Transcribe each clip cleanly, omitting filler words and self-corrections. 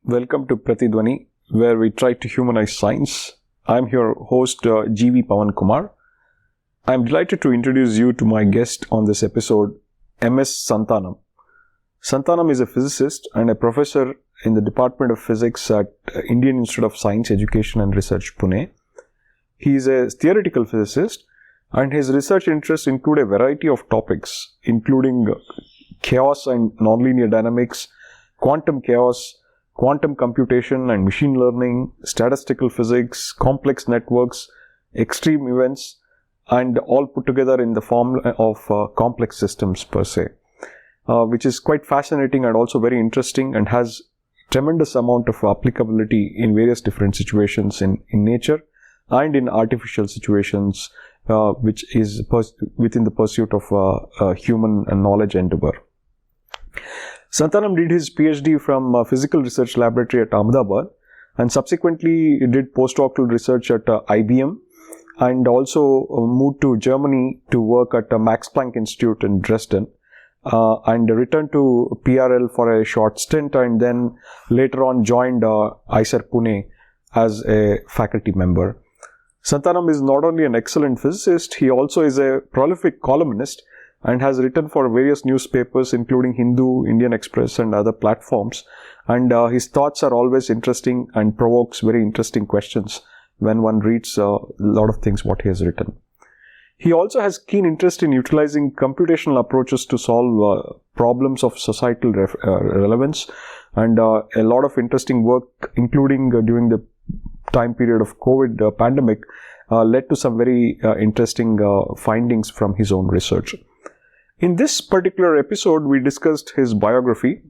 Welcome to Pratidwani, where we try to humanize science. I'm your host, G.V. Pawan Kumar. I'm delighted to introduce you to my guest on this episode, S Santhanam. Santhanam is a physicist and a professor in the Department of Physics at Indian Institute of Science, Education and Research, Pune. He is a theoretical physicist, and his research interests include a variety of topics, including chaos and nonlinear dynamics, quantum chaos, quantum computation and machine learning, statistical physics, complex networks, extreme events, and all put together in the form of complex systems per se, which is quite fascinating and also very interesting and has tremendous amount of applicability in various different situations in nature and in artificial situations, which is within the pursuit of human knowledge endeavor. Santhanam did his PhD from Physical Research Laboratory at Ahmedabad and subsequently did postdoctoral research at IBM and also moved to Germany to work at the Max Planck Institute in Dresden and returned to PRL for a short stint and then later on joined IISER Pune as a faculty member. Santhanam is not only an excellent physicist, he also is a prolific columnist and has written for various newspapers including Hindu, Indian Express and other platforms, and his thoughts are always interesting and provokes very interesting questions when one reads a lot of things what he has written. He also has keen interest in utilizing computational approaches to solve problems of societal relevance, and a lot of interesting work including during the time period of COVID pandemic led to some very interesting findings from his own research. In this particular episode, we discussed his biography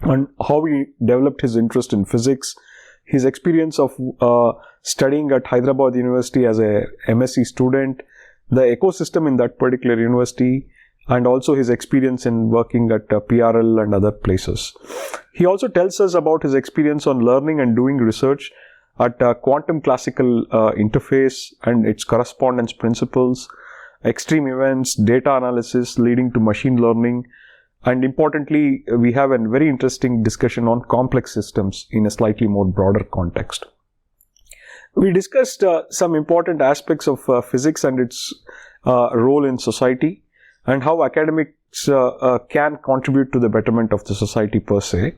and how he developed his interest in physics, his experience of studying at Hyderabad University as a MSc student, the ecosystem in that particular university, and also his experience in working at PRL and other places. He also tells us about his experience on learning and doing research at quantum classical interface and its correspondence principles, extreme events, data analysis leading to machine learning, and importantly, we have a very interesting discussion on complex systems in a slightly more broader context. We discussed some important aspects of physics and its role in society and how academics can contribute to the betterment of the society per se.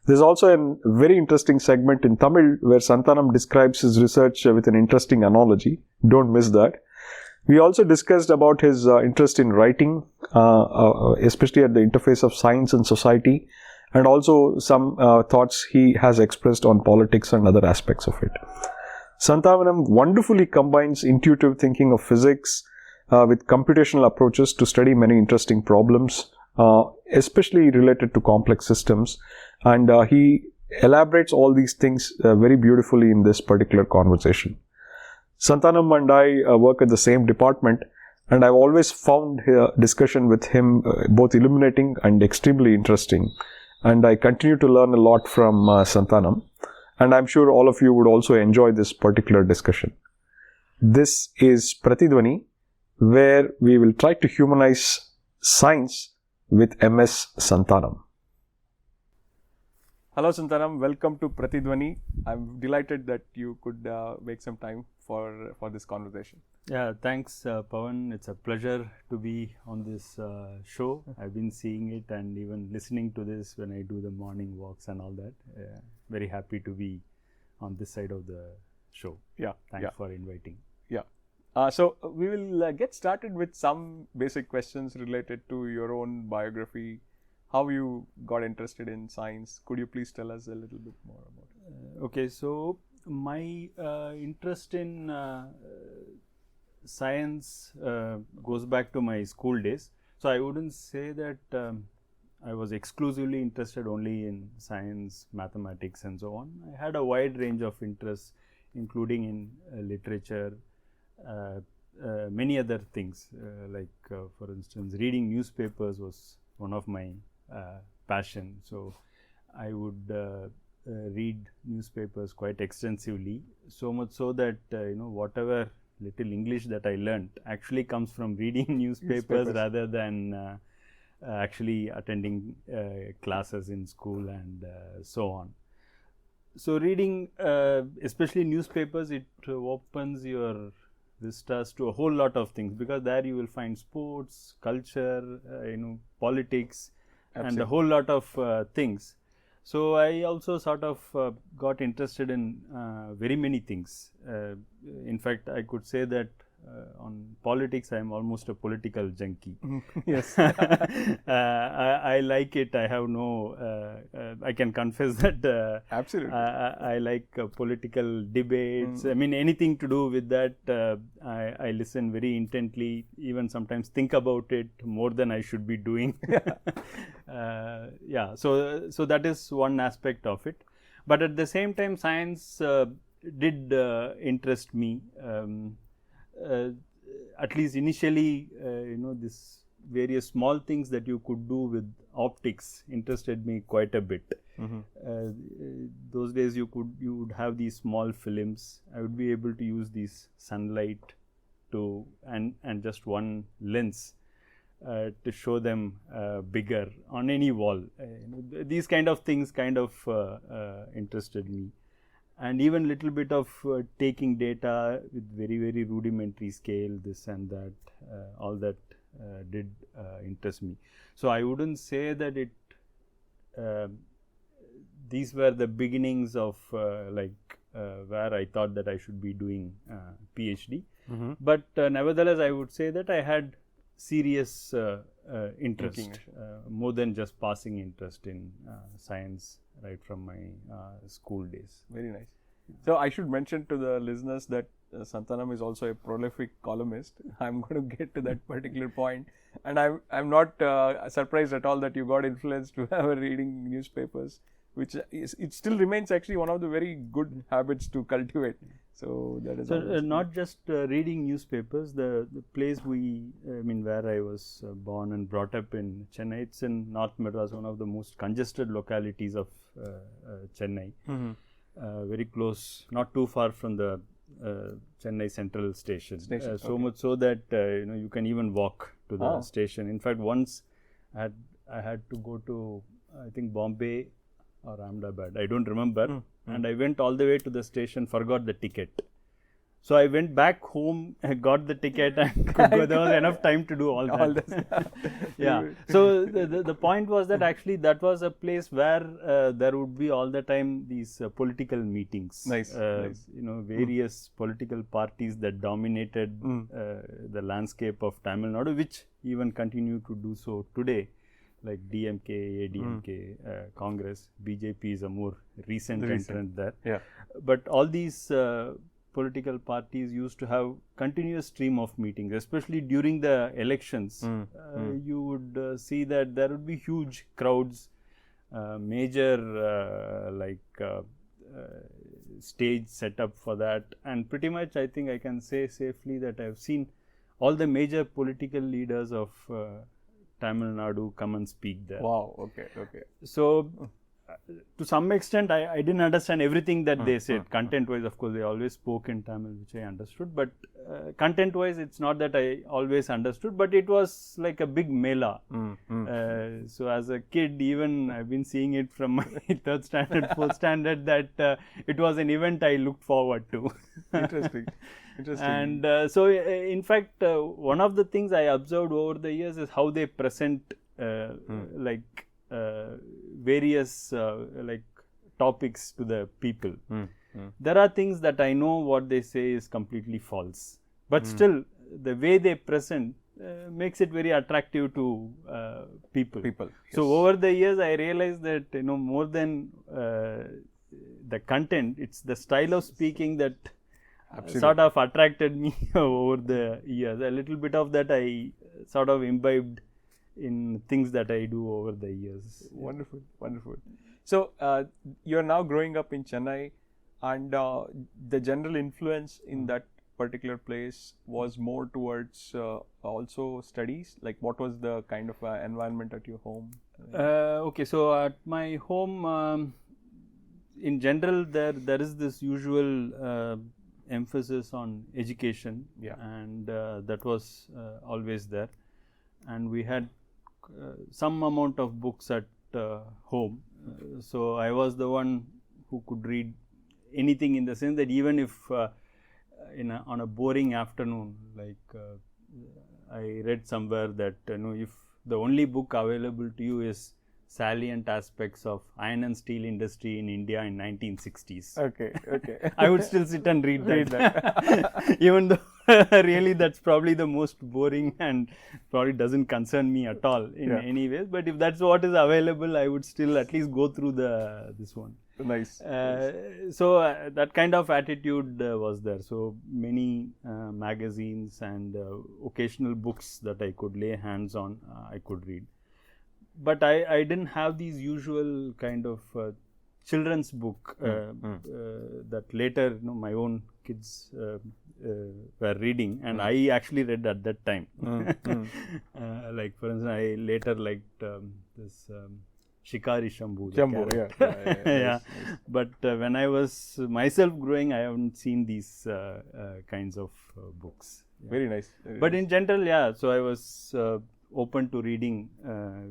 There's also a very interesting segment in Tamil where Santhanam describes his research with an interesting analogy. Don't miss that. We also discussed about his interest in writing, especially at the interface of science and society, and also some thoughts he has expressed on politics and other aspects of it. Santhanam wonderfully combines intuitive thinking of physics with computational approaches to study many interesting problems, especially related to complex systems, and he elaborates all these things very beautifully in this particular conversation. Santhanam and I work at the same department, and I've always found discussion with him both illuminating and extremely interesting, and I continue to learn a lot from Santhanam, and I'm sure all of you would also enjoy this particular discussion. This is Pratidwani, where we will try to humanize science with S Santhanam. Hello Santhanam, welcome to Pratidwani. I'm delighted that you could make some time for this conversation. Yeah, thanks Pawan. It's a pleasure to be on this show. I've been seeing it and even listening to this when I do the morning walks and all that. Very happy to be on this side of the show. Yeah. Thanks for inviting. Yeah. So we will get started with some basic questions related to your own biography. How you got interested in science? Could you please tell us a little bit more about it? Okay, so my interest in science goes back to my school days. So I wouldn't say that I was exclusively interested only in science, mathematics and so on. I had a wide range of interests, including in literature, many other things, for instance, reading newspapers was one of my passion. So I would read newspapers quite extensively, so much so that whatever little English that I learnt actually comes from reading newspapers rather than actually attending classes in school and so on. So reading, especially newspapers, it opens your vistas to a whole lot of things, because there you will find sports, culture, politics, and a Absolutely. whole lot of things. So I also sort of got interested in very many things. In fact, I could say that on politics, I am almost a political junkie. Yes. I like it. I have no. I can confess that. Absolutely. I like political debates. I mean, anything to do with that, I listen very intently. Even sometimes think about it more than I should be doing. Yeah. So that is one aspect of it. But at the same time, science did interest me. At least initially, this various small things that you could do with optics interested me quite a bit. Those days you would have these small films. I would be able to use these sunlight to and just one lens to show them bigger on any wall. These kind of things kind of interested me. And even little bit of taking data with very, very rudimentary scale, this and that, all that did interest me. So I wouldn't say that it these were the beginnings of where I thought that I should be doing PhD. But nevertheless, I would say that I had serious interest, more than just passing interest in science right from my school days. Very nice. So I should mention to the listeners that Santhanam is also a prolific columnist. I'm going to get to that particular point, and I'm not surprised at all that you got influenced to have a reading newspapers, which it still remains actually one of the very good habits to cultivate. So that is not just reading newspapers. The place where I was born and brought up in Chennai, it's in North Madras, one of the most congested localities of Chennai. Very close, not too far from the Chennai Central Station. So much so that you can even walk to the station. In fact, once I had to go to, I think, Bombay or Ahmedabad, I don't remember, and I went all the way to the station, forgot the ticket. So I went back home, got the ticket, and could go. There was enough time to do all that. Yeah. So the point was that actually that was a place where there would be all the time these political meetings. Nice. Various political parties that dominated the landscape of Tamil Nadu, which even continue to do so today. Like DMK, ADMK, Congress, BJP is a more recent entrant there. Yeah. But all these political parties used to have continuous stream of meetings, especially during the elections. You would see that there would be huge crowds, major stage set up for that, and pretty much I think I can say safely that I have seen all the major political leaders of Tamil Nadu come and speak there. Wow. Okay. So to some extent, I didn't understand everything that they said. Content-wise, of course, they always spoke in Tamil, which I understood. But content-wise, it's not that I always understood, but it was like a big mela. So as a kid, even I've been seeing it from my third standard, fourth standard, that it was an event I looked forward to. Interesting. And so, in fact, one of the things I observed over the years is how they present various topics to the people. There are things that I know what they say is completely false, but still the way they present makes it very attractive to people. So over the years I realized that more than the content, it's the style of speaking that sort of attracted me over the years. A little bit of that I sort of imbibed in things that I do over the years. Wonderful. So you are now growing up in Chennai, and the general influence in that particular place was more towards also studies. Like, what was the kind of environment at your home? Okay, so at my home, in general, there is this usual emphasis on education, and that was always there. And we had some amount of books at home. So I was the one who could read anything, in the sense that even if on a boring afternoon, like I read somewhere that if the only book available to you is salient aspects of iron and steel industry in India in 1960s. Okay. I would still sit and read that. Even though really that's probably the most boring and probably doesn't concern me at all in any ways. But if that's what is available, I would still at least go through this one. Nice. So that kind of attitude was there. So many magazines and occasional books that I could lay hands on, I could read. But I didn't have these usual kind of children's book that later my own kids were reading, and I actually read at that time. Like for instance, I later liked this Shikari Shambhu. Nice. But when I was myself growing, I haven't seen these kinds of books. Very nice. But in general, so I was open to reading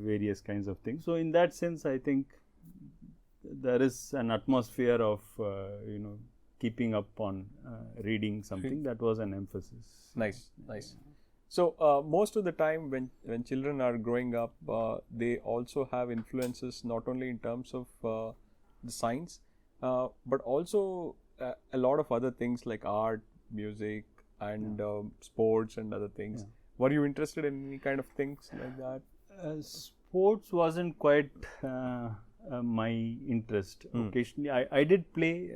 various kinds of things. So in that sense, I think there is an atmosphere of keeping up on reading something. That was an emphasis. Nice. So most of the time when children are growing up, they also have influences not only in terms of the science, but also a lot of other things like art, music, and sports and other things. Yeah. Were you interested in any kind of things like that? Sports wasn't quite my interest. Occasionally, I did play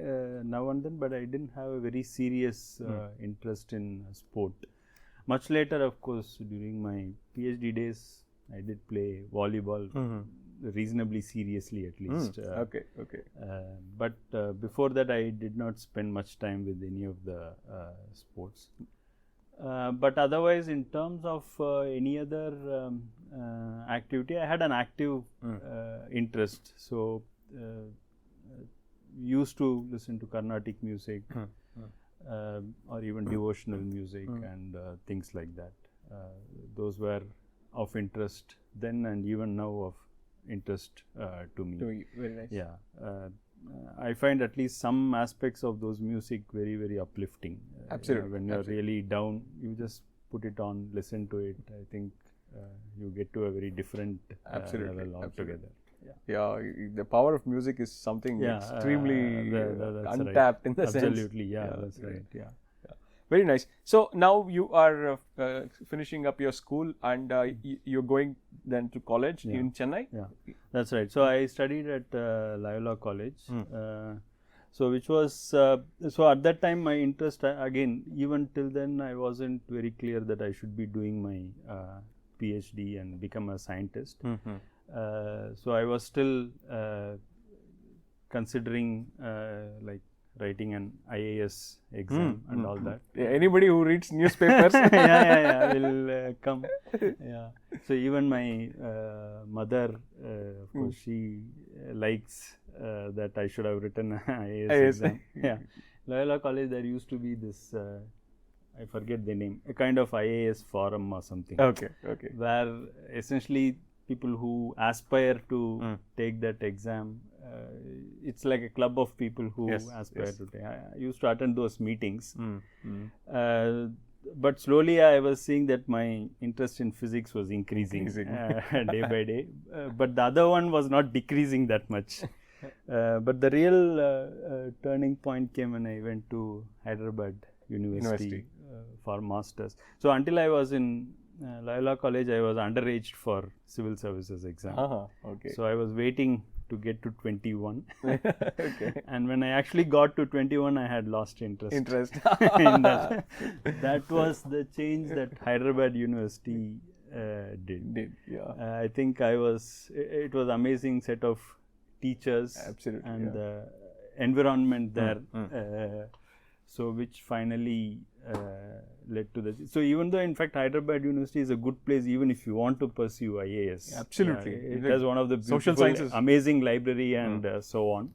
now and then, but I didn't have a very serious interest in sport. Much later, of course, during my PhD days, I did play volleyball reasonably seriously, at least. Okay. But before that, I did not spend much time with any of the sports. But otherwise, in terms of any other activity, I had an active interest. So, used to listen to Carnatic music or even devotional music and things like that. Those were of interest then, and even now of interest to me. Very nice. Yeah. I find at least some aspects of those music very, very uplifting. Absolutely. When you're really down, you just put it on, listen to it. I think you get to a very different level altogether. Yeah, the power of music is something extremely untapped in the sense. Absolutely, that's right. Yeah. Very nice. So now you are finishing up your school, and you're going then to college in Chennai? Yeah, that's right. So I studied at Loyola College. So which was, so at that time my interest, again, even till then I wasn't very clear that I should be doing my PhD and become a scientist. So I was still considering like writing an IAS exam and all that. Yeah, anybody who reads newspapers will come. Yeah. So even my mother, of course, she likes that I should have written an IAS exam. Yeah. Loyola College, there used to be this, I forget the name, a kind of IAS forum or something. Okay. Where essentially people who aspire to take that exam, it's like a club of people who aspire to take. I used to attend those meetings. But slowly I was seeing that my interest in physics was increasing. Day by day. But the other one was not decreasing that much. But the real turning point came when I went to Hyderabad University. For masters. So until I was in Loyola College, I was underaged for civil services exam. So I was waiting to get to 21. And when I actually got to 21, I had lost interest. In that. That was the change that Hyderabad University did. I think it was amazing set of teachers. Absolutely. And the environment there. So which finally led to so even though in fact Hyderabad University is a good place even if you want to pursue IAS. Absolutely. It has one of the beautiful, amazing library and so on.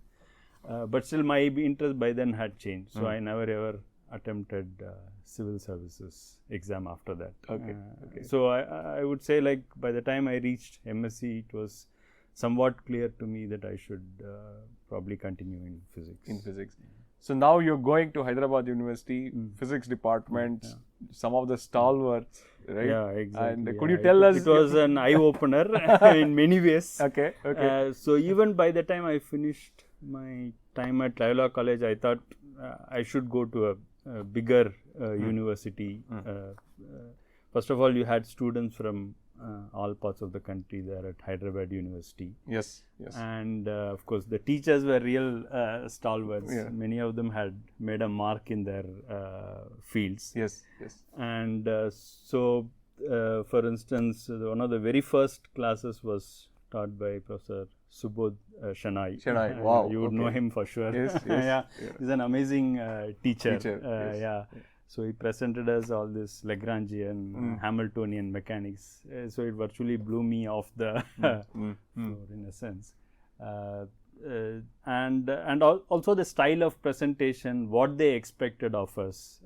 But still my interest by then had changed. So I never ever attempted civil services exam after that. Okay. So I would say like by the time I reached MSc, it was somewhat clear to me that I should probably continue in physics. In physics. So now you're going to Hyderabad University, physics department, some of the stalwarts, right? Yeah, exactly. And could you tell us? It was an eye-opener in many ways. Okay, okay. So even by the time I finished my time at Loyola College, I thought I should go to a bigger university. First of all, you had students from all parts of the country there at Hyderabad University. Yes, yes. And of course, the teachers were real stalwarts. Yeah. Many of them had made a mark in their fields. Yes, yes. And so, for instance, one of the very first classes was taught by Professor Subodh Shanai. Shanai, wow. You would know him for sure. Yes, yes. Yeah. He's an amazing teacher. Yes. Yeah. So he presented us all this Lagrangian, Hamiltonian mechanics. So it virtually blew me off the floor in a sense. And also the style of presentation, what they expected of us.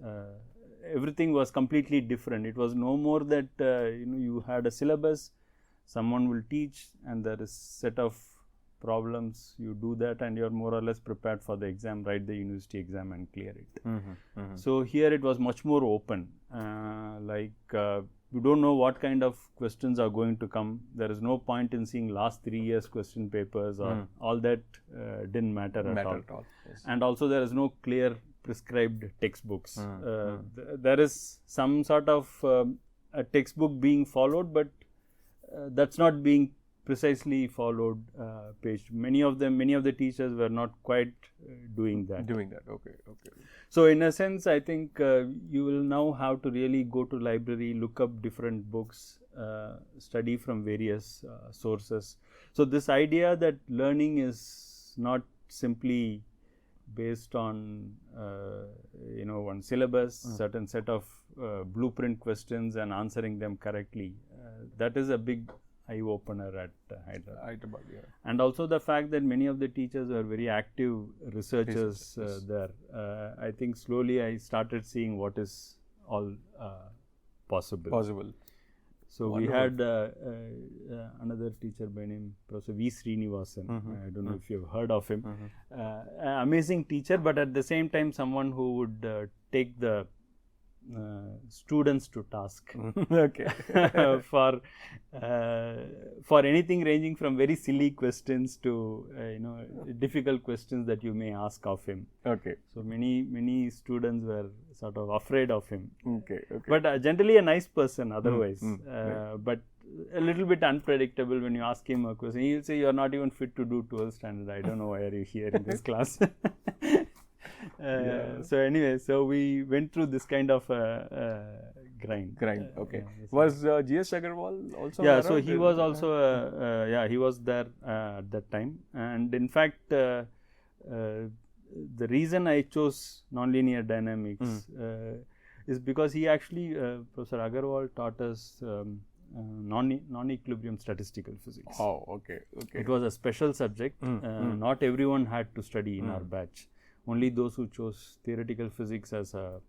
Everything was completely different. It was no more that you had a syllabus, someone will teach, and there is set of problems. You do that, and you're more or less prepared for the exam. Write the university exam and clear it. So here it was much more open. You don't know what kind of questions are going to come. There is no point in seeing last 3 years question papers or all that didn't matter at all. Yes. And also there is no clear prescribed textbooks. There is some sort of a textbook being followed, but that's not being precisely followed page. Many of the teachers were not quite doing that. Okay. So in a sense, I think you will now have to really go to library, look up different books, study from various sources. So this idea that learning is not simply based on one syllabus, certain set of blueprint questions and answering them correctly, that is a big eye-opener at Hyderabad. Yeah. And also the fact that many of the teachers were very active researchers there. I think slowly I started seeing what is all possible. So we had another teacher by name Professor V. Srinivasan. I don't know if you've heard of him. Amazing teacher, but at the same time someone who would take the students to task. Okay. For anything ranging from very silly questions to difficult questions that you may ask of him. Okay. So many students were sort of afraid of him. Okay. But generally a nice person otherwise. But a little bit unpredictable. When you ask him a question, he'll say, "You are not even fit to do 12th standard. I don't know why are you here in this class." So anyway, so we went through this kind of grind. Okay. Was G.S. Agarwal also? Yeah, so he was also he was there at that time, and in fact the reason I chose nonlinear dynamics is because he actually Professor Agarwal taught us non-equilibrium statistical physics. Oh, okay. It was a special subject. Not everyone had to study in our batch. Only those who chose theoretical physics as a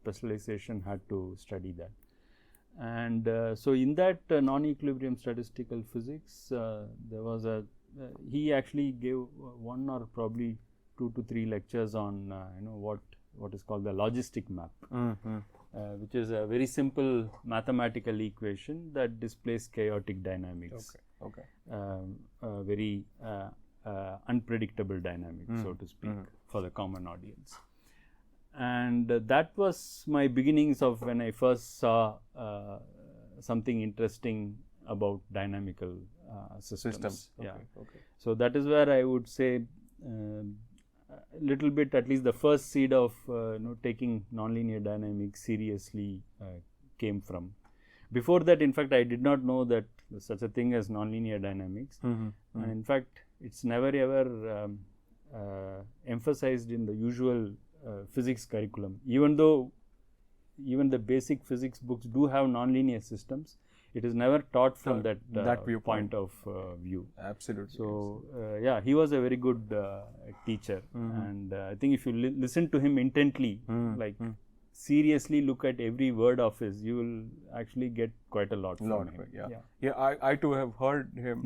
specialization had to study that. And so in that non-equilibrium statistical physics, there was he actually gave one or probably 2 to 3 lectures on what is called the logistic map, which is a very simple mathematical equation that displays chaotic dynamics. Okay. Very unpredictable dynamics, so to speak, for the common audience. And that was my beginnings of when I first saw something interesting about dynamical systems. Okay. So that is where I would say a little bit, at least the first seed of taking nonlinear dynamics seriously came from. Before that, in fact, I did not know that such a thing as nonlinear dynamics. And in fact, it's never ever emphasized in the usual physics curriculum. Even though even the basic physics books do have nonlinear systems, it is never taught from that point of view. Absolutely. So he was a very good teacher, and I think if you listen to him intently, seriously look at every word of his, you will actually get quite a lot from him. I too have heard him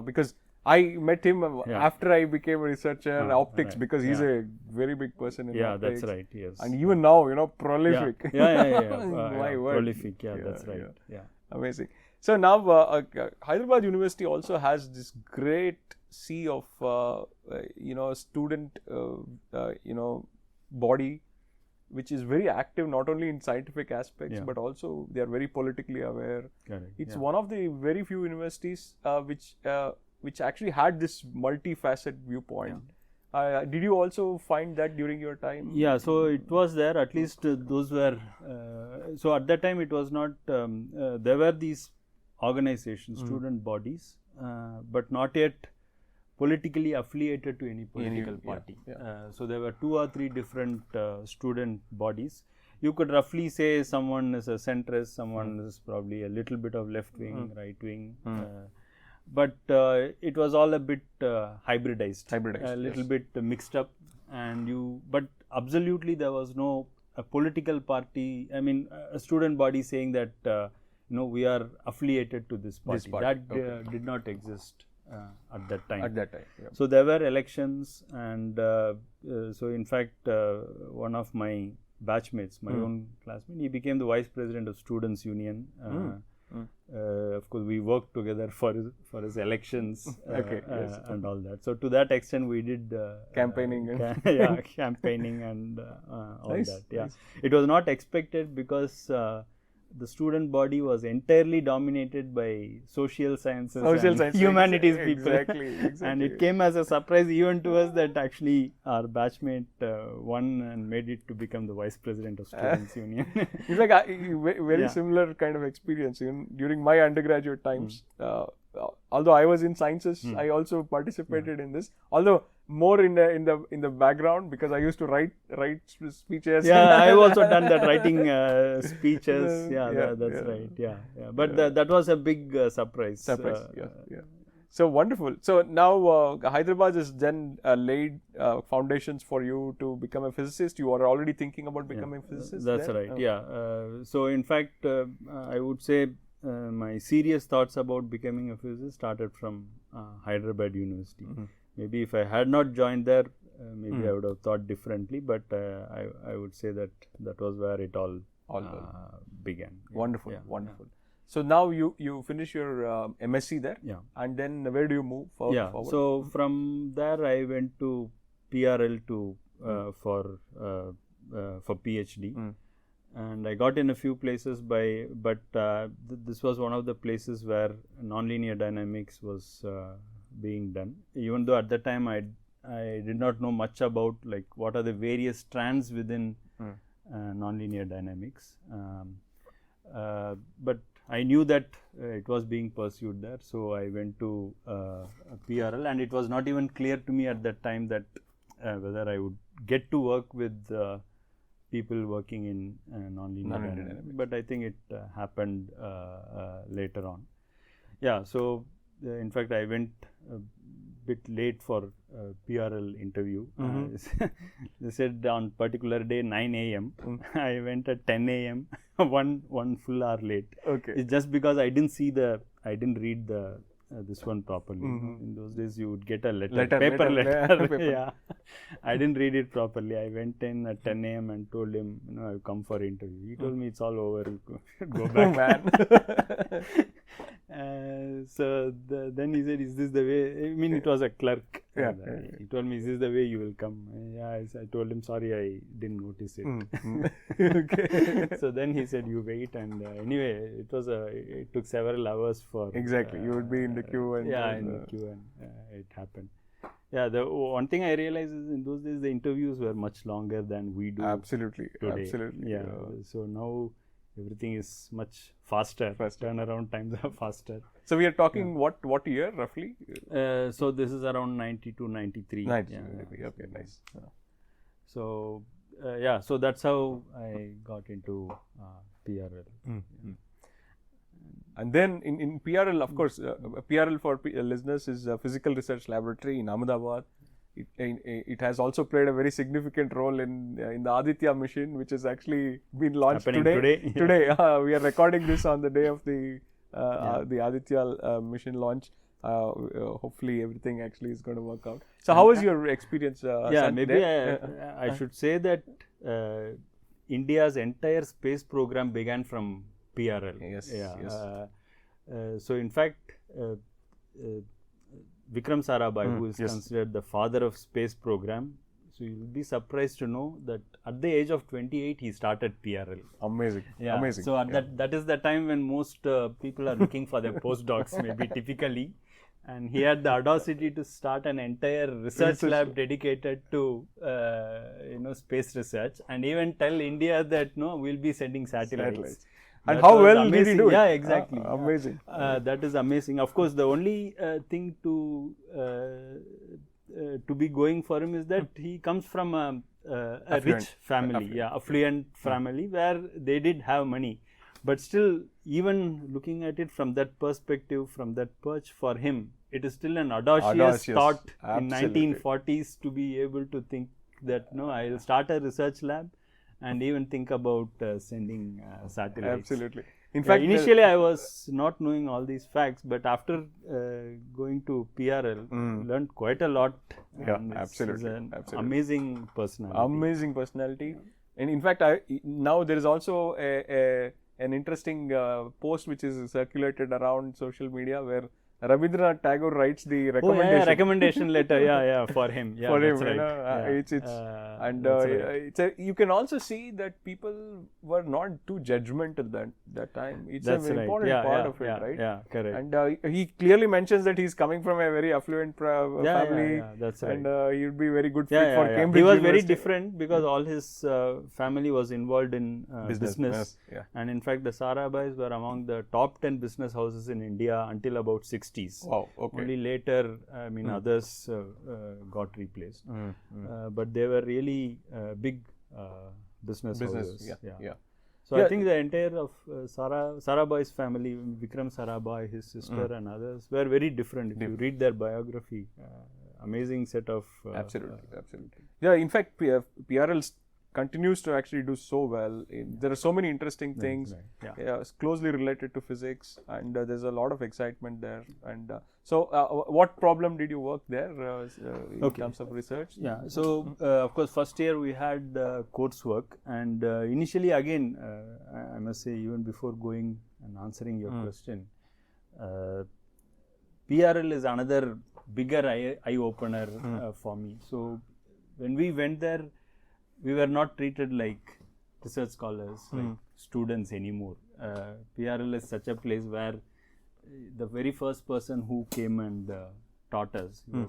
because I met him after I became a researcher in optics, right. because he's a very big person in optics. That's right. Yes. And even now, prolific. My word. Prolific. That's right. Amazing. So now Hyderabad University also has this great sea of student body, which is very active not only in scientific aspects but also they are very politically aware. Correct. It's one of the very few universities which actually had this multifaceted viewpoint. Did you also find that during your time? Yeah, so it was there, at least those were, so at that time it was not, there were these organizations, student bodies, but not yet politically affiliated to any political party. So there were 2 or 3 different student bodies. You could roughly say someone is a centrist, someone is probably a little bit of left wing, right wing. But it was all a bit hybridized, a little bit mixed up, but absolutely there was no a political party, I mean a student body saying that we are affiliated to this party. That did not exist at that time. So there were elections, and so in fact one of my batchmates, my own classmate, he became the vice president of Students' Union. Of course, we worked together for his elections and all that. So to that extent, we did campaigning, campaigning and all that. Nice. It was not expected because the student body was entirely dominated by social sciences and humanities people. Exactly. And it came as a surprise even to us that actually our batchmate won and made it to become the vice president of Students' Union. It's like very similar kind of experience. During my undergraduate times, although I was in sciences, I also participated in this. Although more in the background, because I used to write speeches. I've also done that, writing speeches. That's right. But that was a big surprise. So wonderful. So now Hyderabad has then laid foundations for you to become a physicist. You are already thinking about becoming a physicist. That's right. So in fact, I would say my serious thoughts about becoming a physicist started from Hyderabad University. Maybe if I had not joined there, maybe I would have thought differently. But I would say that was where it all began. Wonderful. So now you finish your MSc there, and then where do you move forward? So from there I went to PRL for PhD. And I got in a few places but this was one of the places where nonlinear dynamics was being done. Even though at the time I did not know much about like what are the various strands within nonlinear dynamics, but I knew that it was being pursued there. So I went to PRL, and it was not even clear to me at that time that whether I would get to work with people working in nonlinear dynamics. But I think it happened later on. So in fact I went a bit late for PRL interview. They said on particular day 9 a.m. I went at 10 a.m. one full hour late. It's just because I didn't read this one properly. In those days you would get a paper letter. I didn't read it properly. I went in at 10 a.m. and told him, I've come for interview. He told me it's all over. Go back. So then he said, is this the way? I mean, it was a clerk. He told me, is this the way you will come? I told him, sorry, I didn't notice it. So then he said, you wait. And anyway, it took several hours for. Exactly. You would be in the queue. And in the queue, and it happened. The one thing I realized is in those days the interviews were much longer than we do. Absolutely. Today. So now everything is much faster. Turnaround times are faster. So we are talking what year roughly? So this is around 92, 93. 93. Okay, nice. So so that's how I got into PRL. And then in PRL, of course, PRL for listeners is a physical research laboratory in Ahmedabad. It has also played a very significant role in the Aditya mission, which has actually been launched today. Today, we are recording this on the day of the Aditya mission launch. hopefully everything actually is going to work out. So how was your experience? Maybe I should say that India's entire space program began from PRL. Yes. So in fact, Vikram Sarabhai, who is considered the father of space program, so you'll be surprised to know that at the age of 28 he started PRL. Amazing. Amazing. So at that is the time when most people are looking for their postdocs, maybe typically, and he had the audacity to start an entire research lab dedicated to space research, and even tell India that no, we'll be sending satellites. And how well amazing. did he do it? Yeah, exactly. Amazing. That is amazing. Of course, the only thing to be going for him is that he comes from a rich family, affluent family where they did have money. But still, even looking at it from that perspective, from that perch, for him, it is still an audacious thought in 1940s to be able to think that no, I will start a research lab and even think about sending satellites. Absolutely. In fact, initially I was not knowing all these facts, but after going to PRL, learned quite a lot. Yeah, absolutely. An amazing personality. Amazing personality. And in fact, now there is also an interesting post which is circulated around social media where Rabindranath Tagore writes the recommendation. Recommendation letter, for him. Yeah, for him, right. You can also see that people were not too judgmental that time. It's an important part of it, right? Yeah, correct. And he clearly mentions that he's coming from a very affluent family. Yeah, that's right. And he'd be very good fit for Cambridge. He was University. very different because all his family was involved in business. And in fact, the Sarabhais were among the top 10 business houses in India until about 60s. Wow, okay. Only later, others got replaced. But they were really big business houses. Yeah. So I think the entire of Sarabhai's family, Vikram Sarabhai, his sister and others were very different. If you read their biography, amazing set of... Absolutely. Yeah, in fact, PRL continues to actually do so well. There are so many interesting things closely related to physics, and there's a lot of excitement there. And so what problem did you work there in terms of research? Yeah, so of course first year we had coursework, and initially again I must say, even before going and answering your question, PRL is another bigger eye-opener for me. So when we went there, we were not treated like research scholars, like students anymore. PRL is such a place where the very first person who came and taught us, he was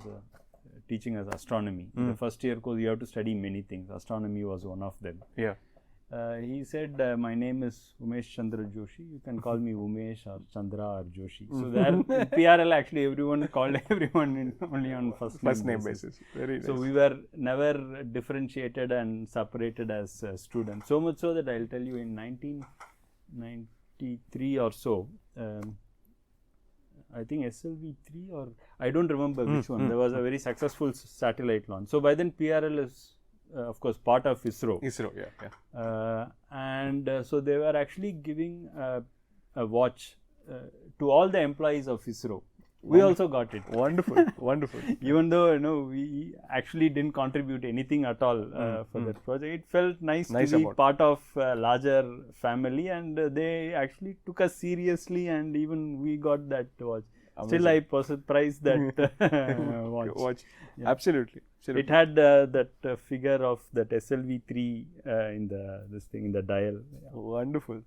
teaching us astronomy. In the first year course, you have to study many things. Astronomy was one of them. Yeah. He said, my name is Umesh Chandra Joshi. You can call me Umesh or Chandra or Joshi. So there, in PRL actually everyone called everyone only on first name basis. Very nice. So we were never differentiated and separated as students. So much so that I'll tell you, in 1993 or so, I think SLV3 or I don't remember which one. There was a very successful satellite launch. So by then PRL is of course part of ISRO. So they were actually giving a watch to all the employees of ISRO. We also got it. Wonderful. Even though we actually didn't contribute anything at all for that project, it felt nice to be part of a larger family, and they actually took us seriously, and even we got that watch. Amazing. Still, I prize that watch. Yeah. Absolutely. It had that figure of that SLV3 in the dial. Yeah. Wonderful.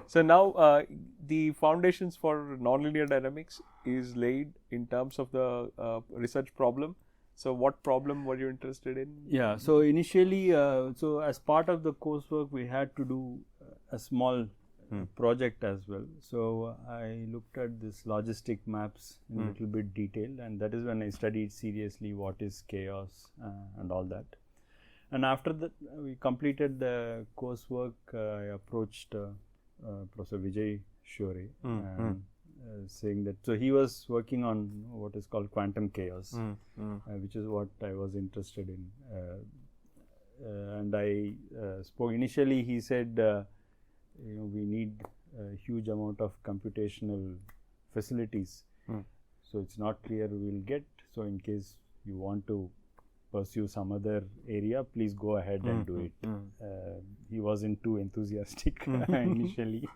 So now the foundations for nonlinear dynamics is laid in terms of the research problem. So what problem were you interested in? Yeah. So initially, so as part of the coursework, we had to do a small project as well. So I looked at this logistic maps in a little bit detail, and that is when I studied seriously what is chaos and all that. And after that, we completed the coursework. I approached Professor Vijay Shure, saying that, so he was working on what is called quantum chaos, which is what I was interested in. And I spoke initially. He said, we need a huge amount of computational facilities. so it's not clear we will get. So in case you want to pursue some other area, please go ahead and do it. He wasn't too enthusiastic initially,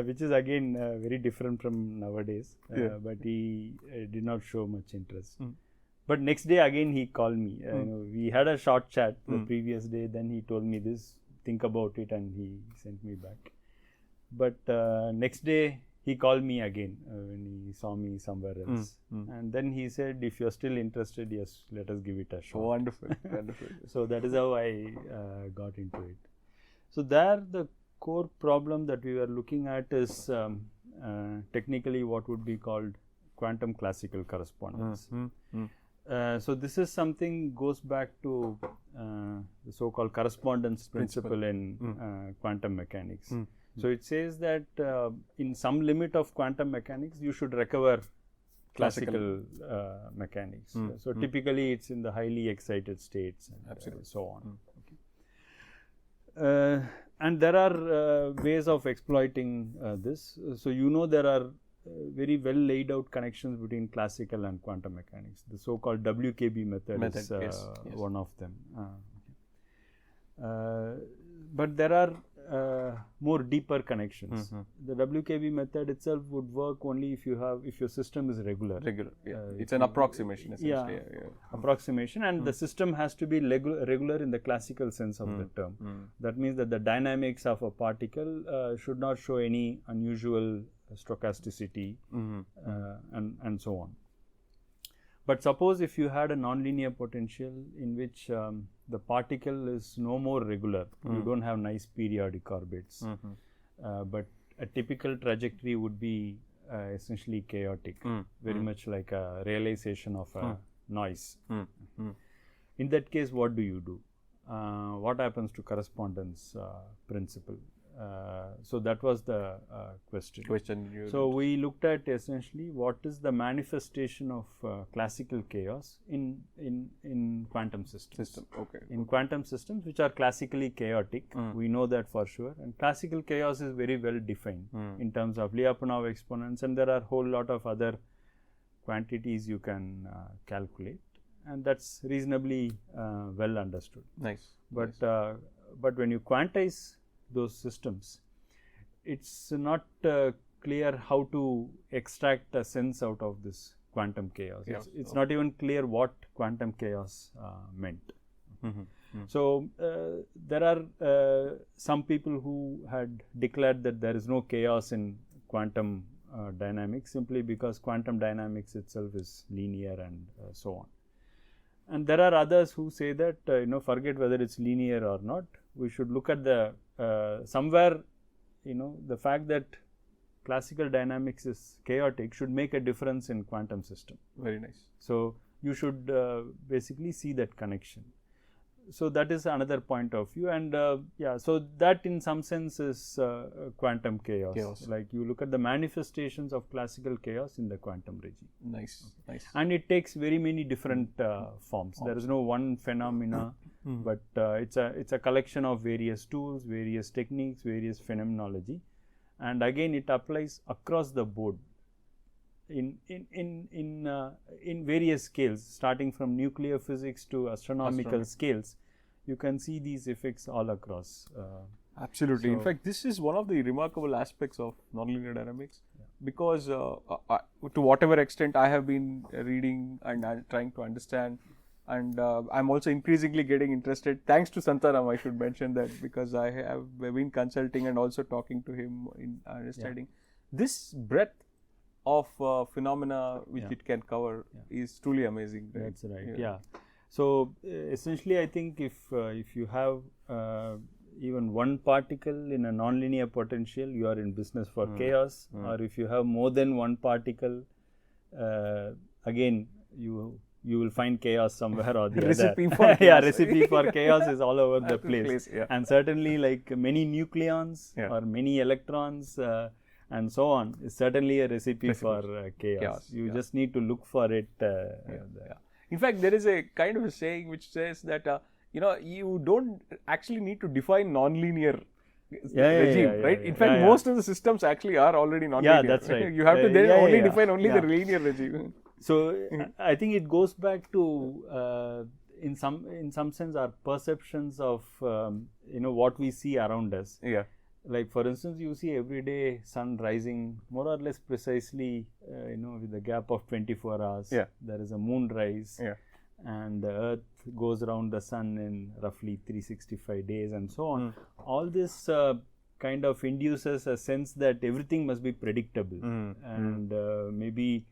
which is again very different from nowadays, but he did not show much interest. But next day again he called me. We had a short chat the previous day, then he told me this, think about it, and he sent me back. But next day he called me again when he saw me somewhere else. And then he said, if you're still interested, yes, let us give it a shot. Wonderful, wonderful. So that is how I got into it. So there the core problem that we were looking at is technically what would be called quantum classical correspondence. So this is something goes back to the so-called correspondence principle in quantum mechanics. So it says that in some limit of quantum mechanics, you should recover classical mechanics. So typically it's in the highly excited states and so on. And there are ways of exploiting this. So there are very well laid out connections between classical and quantum mechanics. The so-called WKB method is one of them. But there are more deeper connections. The WKB method itself would work only if your system is regular. It's an approximation essentially. Approximation, and the system has to be regular in the classical sense of the term. That means that the dynamics of a particle should not show any unusual stochasticity and so on. But suppose if you had a nonlinear potential in which the particle is no more regular, you don't have nice periodic orbits, but a typical trajectory would be essentially chaotic, very much like a realization of a noise. In that case, what do you do? What happens to correspondence principle? So that was the question. So we looked at essentially what is the manifestation of classical chaos in quantum systems. In quantum systems which are classically chaotic, we know that for sure. And classical chaos is very well defined in terms of Lyapunov exponents, and there are a whole lot of other quantities you can calculate, and that's reasonably well understood. But when you quantize those systems, it's not clear how to extract a sense out of this quantum chaos. It's not even clear what quantum chaos meant. So there are some people who had declared that there is no chaos in quantum dynamics simply because quantum dynamics itself is linear and so on. And there are others who say that forget whether it's linear or not. We should look at the somewhere the fact that classical dynamics is chaotic should make a difference in quantum system. Very nice. So you should basically see that connection. So that is another point of view, and so that in some sense is quantum chaos. Like you look at the manifestations of classical chaos in the quantum regime. Nice. And it takes very many different forms. There is no one phenomena, but it's a collection of various tools, various techniques, various phenomenology, and again it applies across the board in various scales, starting from nuclear physics to astronomical scales. You can see these effects all across. Absolutely. In fact, this is one of the remarkable aspects of nonlinear dynamics, because to whatever extent I have been reading and trying to understand, and I'm also increasingly getting interested, thanks to Santhanam, I should mention that, because I have been consulting and also talking to him in understanding this breadth of phenomena which it can cover is truly amazing. Right? That's right. So essentially, I think if you have even one particle in a nonlinear potential, you are in business for chaos. Or if you have more than one particle, again you will find chaos somewhere or the recipe other. For chaos. Recipe for chaos is all over the place. And certainly, like many nucleons or many electrons. And so on is certainly a recipe for chaos. You just need to look for it. In fact, there is a kind of a saying which says that you don't actually need to define nonlinear regime, right? In fact, most of the systems actually are already nonlinear. Yeah, that's right. You have to then only define only the linear regime. So I think it goes back to in some sense our perceptions of what we see around us. Yeah. Like for instance, you see every day sun rising more or less precisely, with a gap of 24 hours. Yeah. There is a moon rise. Yeah. And the earth goes around the sun in roughly 365 days and so on. All this kind of induces a sense that everything must be predictable. And maybe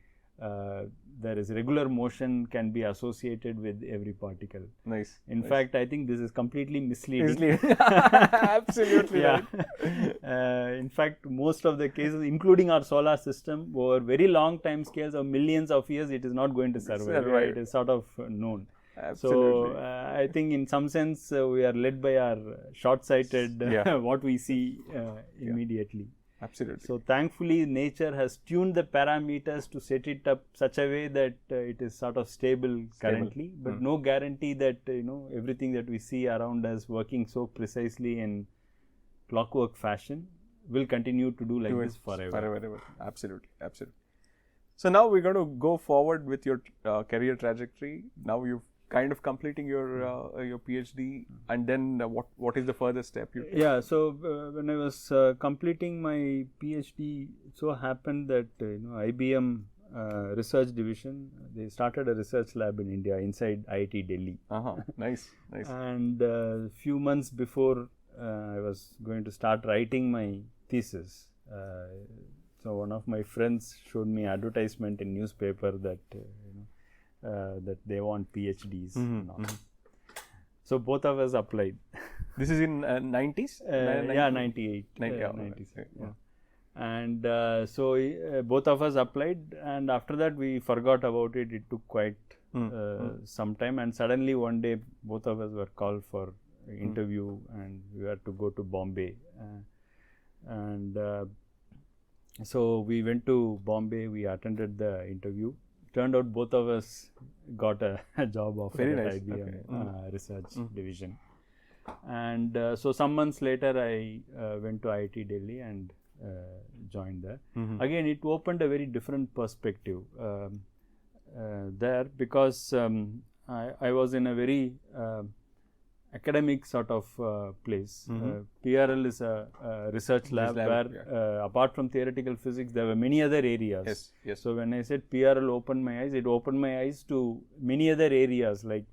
there is regular motion can be associated with every particle. Nice. In fact, I think this is completely misleading. Absolutely. Yeah. In fact, most of the cases, including our solar system, over very long time scales of millions of years, it is not going to survive. Right? It is sort of known. Absolutely. So I think in some sense we are led by our short-sighted what we see immediately. Absolutely. So thankfully, nature has tuned the parameters to set it up such a way that it is sort of stable currently, but no guarantee that everything that we see around us working so precisely in clockwork fashion will continue to do like this forever. Forever. Absolutely. So now we're going to go forward with your career trajectory. Now you've kind of completing your PhD, and then what is the further step you take? Yeah, so when I was completing my PhD, it so happened that IBM research division, they started a research lab in India inside IIT Delhi. Nice. And a few months before I was going to start writing my thesis, so one of my friends showed me advertisement in newspaper that that they want PhDs. So both of us applied. This is in 90s? 98. 90s. And so both of us applied, and after that we forgot about it. It took quite some time, and suddenly one day both of us were called for interview, and we had to go to Bombay. So we went to Bombay, we attended the interview. Turned out both of us got a job offer at IBM research division. And so some months later, I went to IIT Delhi and joined there. Again, it opened a very different perspective there, because I was in a very academic sort of place. PRL is a research lab where apart from theoretical physics, there were many other areas. Yes. So when I said PRL opened my eyes, it opened my eyes to many other areas, like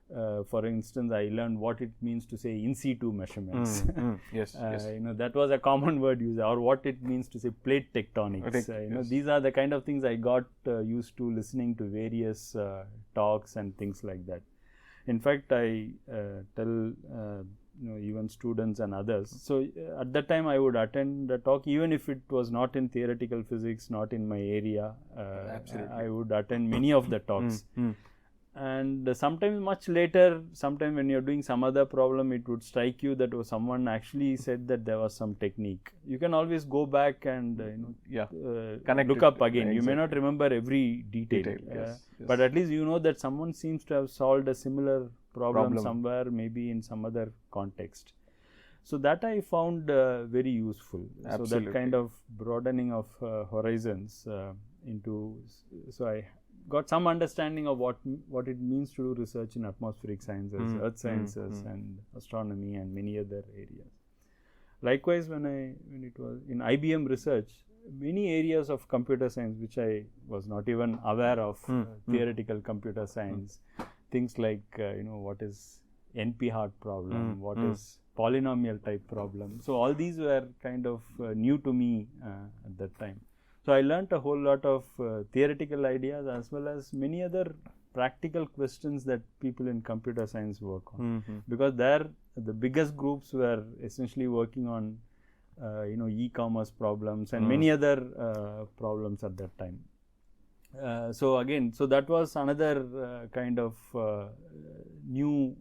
for instance, I learned what it means to say in situ measurements. Yes. That was a common word used, or what it means to say plate tectonics. These are the kind of things I got used to listening to various talks and things like that. In fact, I tell even students and others. So at that time, I would attend the talk, even if it was not in theoretical physics, not in my area. I would attend many of the talks. And sometimes much later, sometimes when you're doing some other problem, it would strike you that someone actually said that there was some technique. You can always go back and look up again. You may not remember every detail. But at least you know that someone seems to have solved a similar problem somewhere, maybe in some other context. So that I found very useful. Absolutely. So that kind of broadening of horizons so I got some understanding of what it means to do research in atmospheric sciences, earth sciences, and astronomy, and many other areas. Likewise, when it was in IBM research, many areas of computer science which I was not even aware of, theoretical computer science, things like what is NP-hard problem, what is polynomial type problem. So all these were kind of new to me at that time. So I learnt a whole lot of theoretical ideas as well as many other practical questions that people in computer science work on. Because there the biggest groups were essentially working on e-commerce problems and many other problems at that time. So that was another kind of new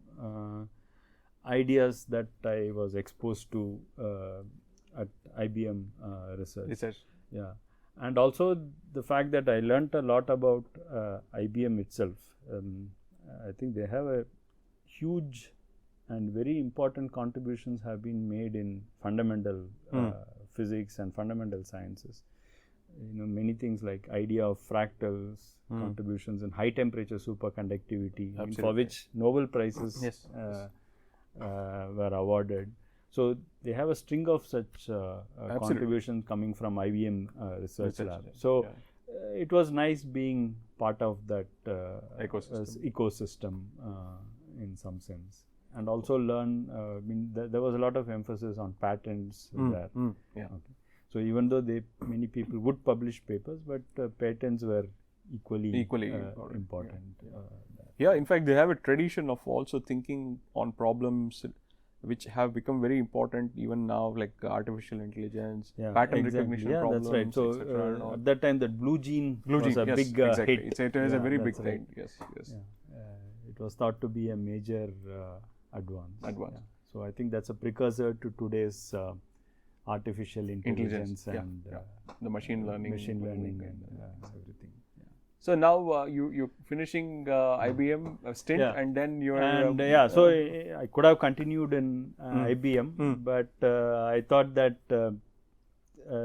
ideas that I was exposed to at IBM research. Yeah. And also the fact that I learnt a lot about IBM itself. I think they have a huge and very important contributions have been made in fundamental physics and fundamental sciences. Many things like idea of fractals, contributions in high temperature superconductivity, for which Nobel Prizes were awarded. So they have a string of such contributions coming from IBM research lab. So it was nice being part of that ecosystem in some sense, and also learn. There was a lot of emphasis on patents there. Okay. So even though many people would publish papers, but patents were equally important. In fact, they have a tradition of also thinking on problems which have become very important even now, like artificial intelligence, pattern recognition problems. That's right. So at that time, that blue gene was a big hit. It is a very big thing. Yes. It was thought to be a major advance. So I think that's a precursor to today's artificial intelligence and the machine learning and everything. So now you're finishing IBM stint, and then you're so I could have continued in IBM, but I thought that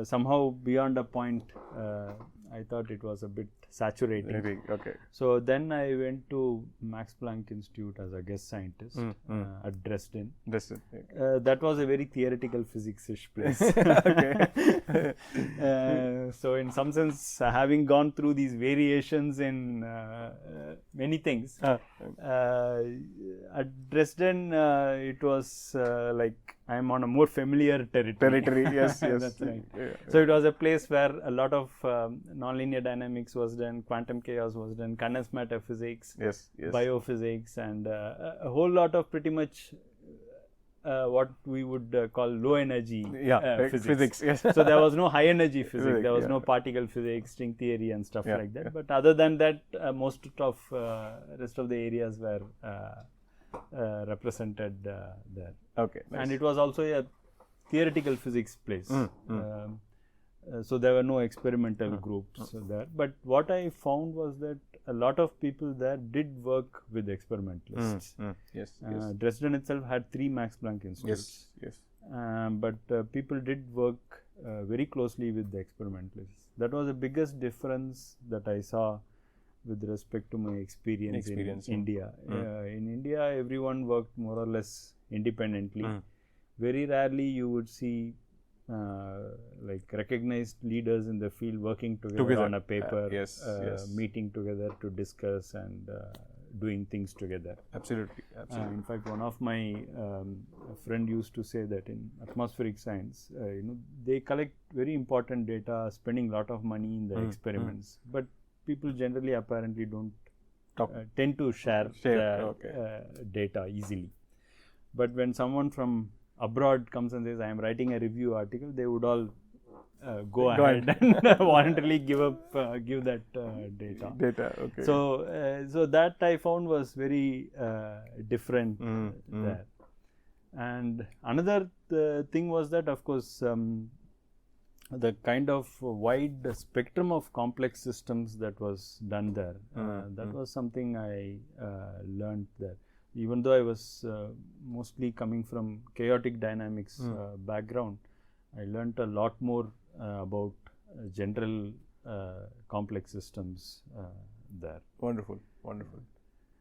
somehow beyond a point, I thought it was a bit saturating. Okay. So then I went to Max Planck Institute as a guest scientist at Dresden. That was a very theoretical physics-ish place. So in some sense, having gone through these variations in many things, at Dresden it was like I'm on a more familiar territory. Yes. That's right. So it was a place where a lot of nonlinear dynamics was done, quantum chaos was done, condensed matter physics, biophysics, and a whole lot of pretty much what we would call low energy physics. So there was no high energy physics, there was no particle physics, string theory and stuff like that. But other than that, most of rest of the areas were represented there. Okay, nice. And it was also a theoretical physics place. So there were no experimental groups there. But what I found was that a lot of people there did work with experimentalists. Dresden itself had 3 Max Planck institutes. But people did work very closely with the experimentalists. That was the biggest difference that I saw with respect to my experience in India. In India, everyone worked more or less independently. Very rarely you would see like recognized leaders in the field working together on a paper, meeting together to discuss and doing things together. Absolutely. In fact, one of my friend used to say that in atmospheric science, they collect very important data, spending a lot of money in the experiments, but people generally apparently don't tend to share data easily. But when someone from abroad comes and says, I am writing a review article, they would all go ahead and voluntarily give that data. Okay. So that I found was very different there. And another thing was that, of course, the kind of wide spectrum of complex systems that was done there, that was something I learned there. Even though I was mostly coming from chaotic dynamics background, I learned a lot more about general complex systems there. Wonderful.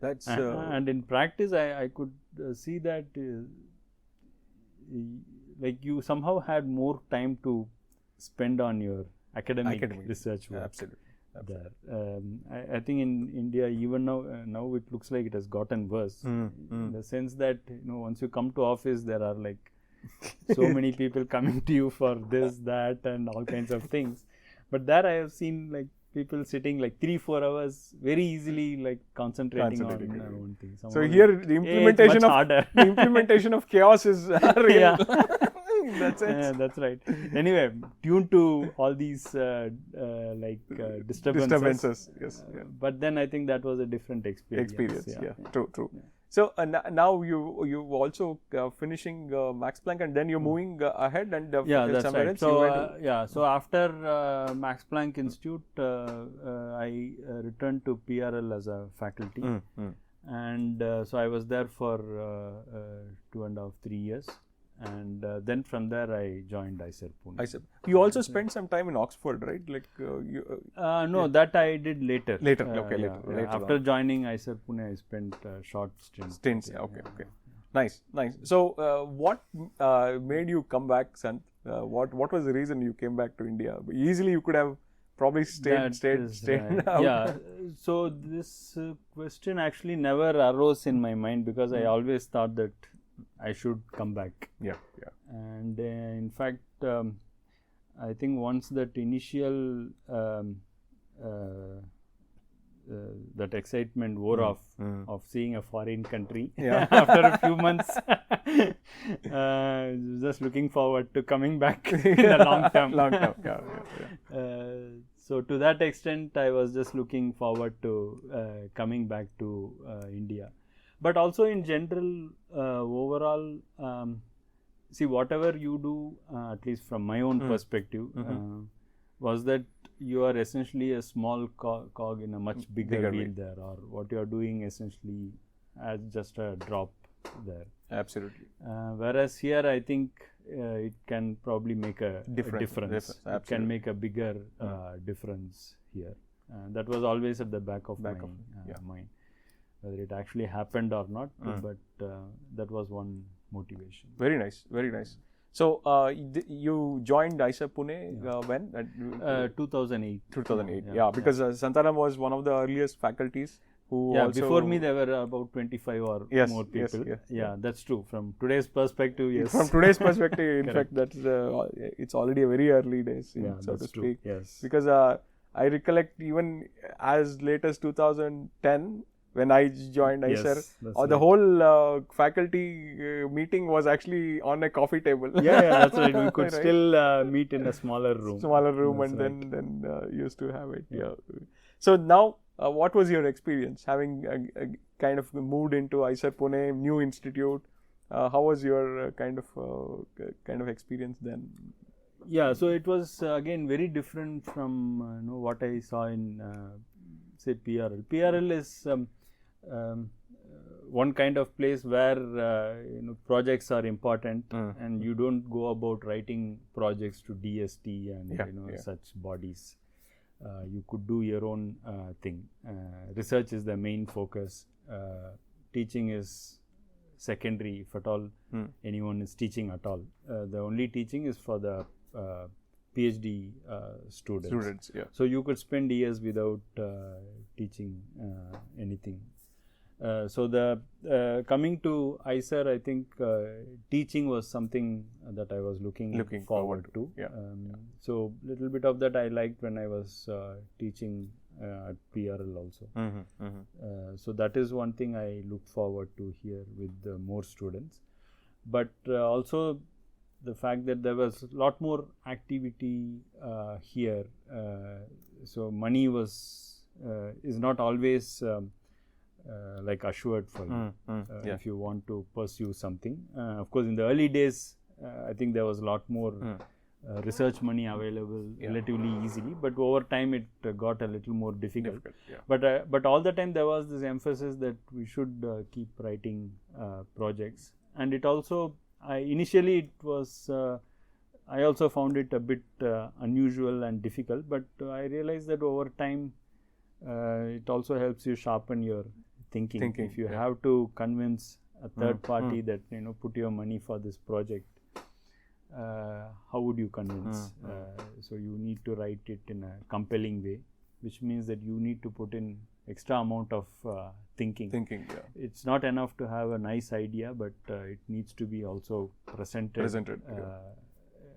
That's and in practice, I could see that like you somehow had more time to spend on your academic research work. Absolutely. There. I think in India, even now it looks like it has gotten worse in the sense that once you come to office, there are like so many people coming to you for this, that, and all kinds of things. But there I have seen like people sitting like 3-4 hours very easily, like concentrating on one thing. So here the implementation of chaos is real. That's it. Yeah, that's right. Anyway, tuned to all these disturbances. Yes. But then I think that was a different experience. True. Yeah. So now you also finishing Max Planck, and then you're moving ahead and that's right. So after Max Planck Institute, I returned to PRL as a faculty, and so I was there for 2.5, 3 years, and then from there I joined IISER Pune. You also spent some time in Oxford, right? Like no, that I did later. Later, later. After on. joining IISER Pune, I spent short stints. Okay. Nice. So, what made you come back, Sant? What was the reason you came back to India? Easily, you could have probably stayed. Right. Yeah. So this question actually never arose in my mind because I always thought that I should come back. Yeah. And in fact, I think once that initial that excitement wore off of seeing a foreign country after a few months, just looking forward to coming back in the long term. So to that extent, I was just looking forward to coming back to India. But also in general, overall, see, whatever you do, at least from my own perspective, was that you are essentially a small cog in a much bigger wheel there, or what you are doing essentially as just a drop there. Absolutely. Whereas here, I think it can probably make a difference. It can make a bigger difference here. That was always at the back of my mind. Whether it actually happened or not, but that was one motivation. Very nice. So, you joined IISER Pune when? 2008. 2008. Yeah, because Santhanam was one of the earliest faculties who also... before me there were about 25 or more people. Yes. That's true. From today's perspective, yes. From today's perspective, in fact, that's it's already a very early days, so to speak. True. Yes. Because I recollect even as late as 2010, when I joined IISER, the whole faculty meeting was actually on a coffee table. That's right. We could still meet in a smaller room. Then used to have it. So now, what was your experience having kind of moved into IISER Pune, new institute? How was your kind of experience then? Yeah, so it was again very different from what I saw in say PRL. PRL is one kind of place where projects are important, and you don't go about writing projects to DST and such bodies. You could do your own thing. Research is the main focus. Teaching is secondary, if at all anyone is teaching at all. The only teaching is for the PhD students. So you could spend years without teaching anything. So the coming to IISER, I think teaching was something that I was looking forward to. So little bit of that I liked when I was teaching at PRL also. So that is one thing I look forward to here with more students. But also the fact that there was a lot more activity here. So money is not always like assured for you if you want to pursue something. Of course, in the early days, I think there was a lot more research money available relatively easily, but over time it got a little more difficult. But all the time there was this emphasis that we should keep writing projects, and it also initially it was I also found it a bit unusual and difficult, but I realized that over time it also helps you sharpen your thinking. If you have to convince a third party that put your money for this project, how would you convince? So you need to write it in a compelling way, which means that you need to put in extra amount of thinking. It's not enough to have a nice idea, but it needs to be also presented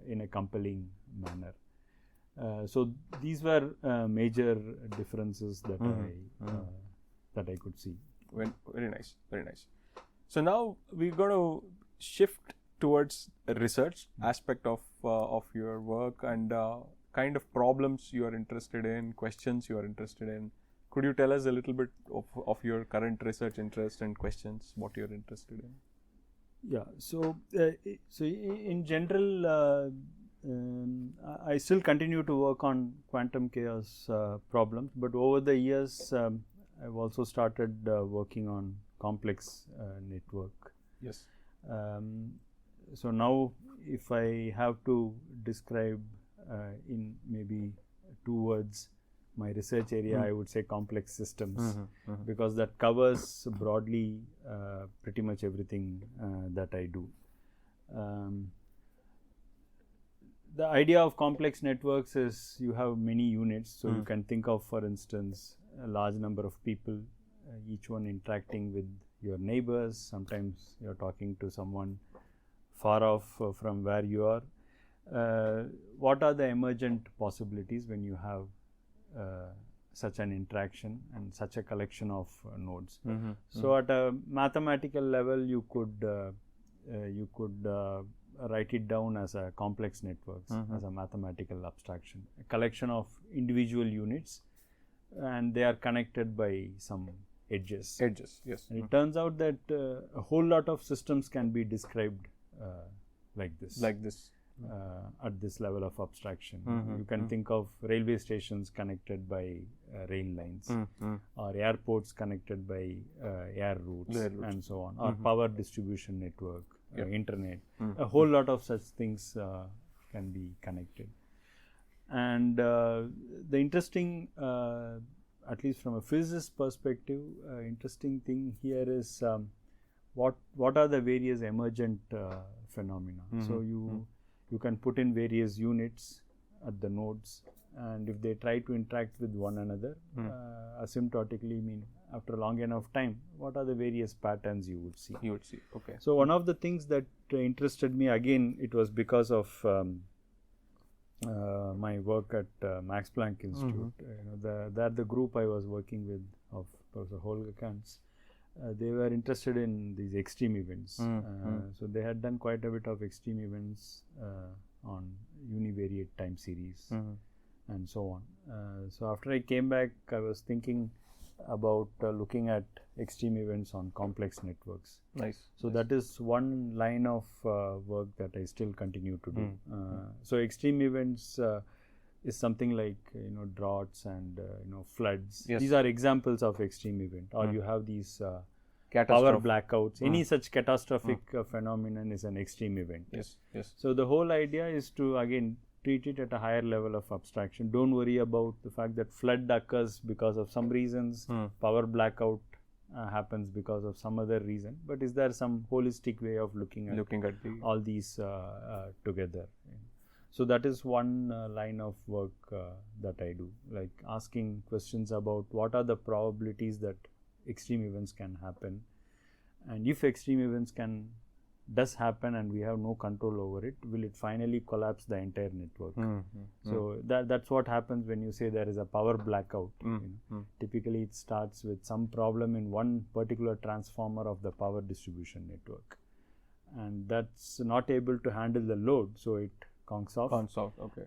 in a compelling manner. So these were major differences that that I could see. Very nice. So now we're going to shift towards a research aspect of your work and kind of problems you are interested in, questions you are interested in. Could you tell us a little bit of your current research interest and questions, what you're interested in? Yeah. So in general, I still continue to work on quantum chaos problems, but over the years I've also started working on complex network. Yes. So now if I have to describe in maybe 2 words my research area, I would say complex systems, because that covers broadly pretty much everything that I do. The idea of complex networks is you have many units, so you can think of, for instance, a large number of people, each one interacting with your neighbors. Sometimes you're talking to someone far off from where you are. What are the emergent possibilities when you have such an interaction and such a collection of nodes? So at a mathematical level, you could write it down as a complex networks, as a mathematical abstraction, a collection of individual units, and they are connected by some edges. Yes. And it turns out that a whole lot of systems can be described like this. At this level of abstraction. You can think of railway stations connected by rail lines, or airports connected by air routes, and so on, or power distribution network, internet. A whole lot of such things can be connected. And the interesting, at least from a physicist perspective, interesting thing here is what are the various emergent phenomena. So you can put in various units at the nodes, and if they try to interact with one another asymptotically, after a long enough time, what are the various patterns you would see? Okay. So one of the things that interested me, again, it was because of my work at Max Planck Institute. The group I was working with of Professor Holger Kantz, they were interested in these extreme events. So they had done quite a bit of extreme events on univariate time series and so on. So after I came back, I was thinking about looking at extreme events on complex networks. So that is one line of work that I still continue to do. So extreme events is something like droughts and floods. These are examples of extreme event. Or you have these power blackouts. Any such catastrophic phenomenon is an extreme event. So the whole idea is to again treat it at a higher level of abstraction. Don't worry about the fact that flood occurs because of some reasons, power blackout happens because of some other reason, but is there some holistic way of looking at all these together? So that is one line of work that I do, like asking questions about what are the probabilities that extreme events can happen, and if extreme events does happen and we have no control over it, will it finally collapse the entire network? So that's what happens when you say there is a power blackout. Typically it starts with some problem in one particular transformer of the power distribution network, and that's not able to handle the load, so it conks off,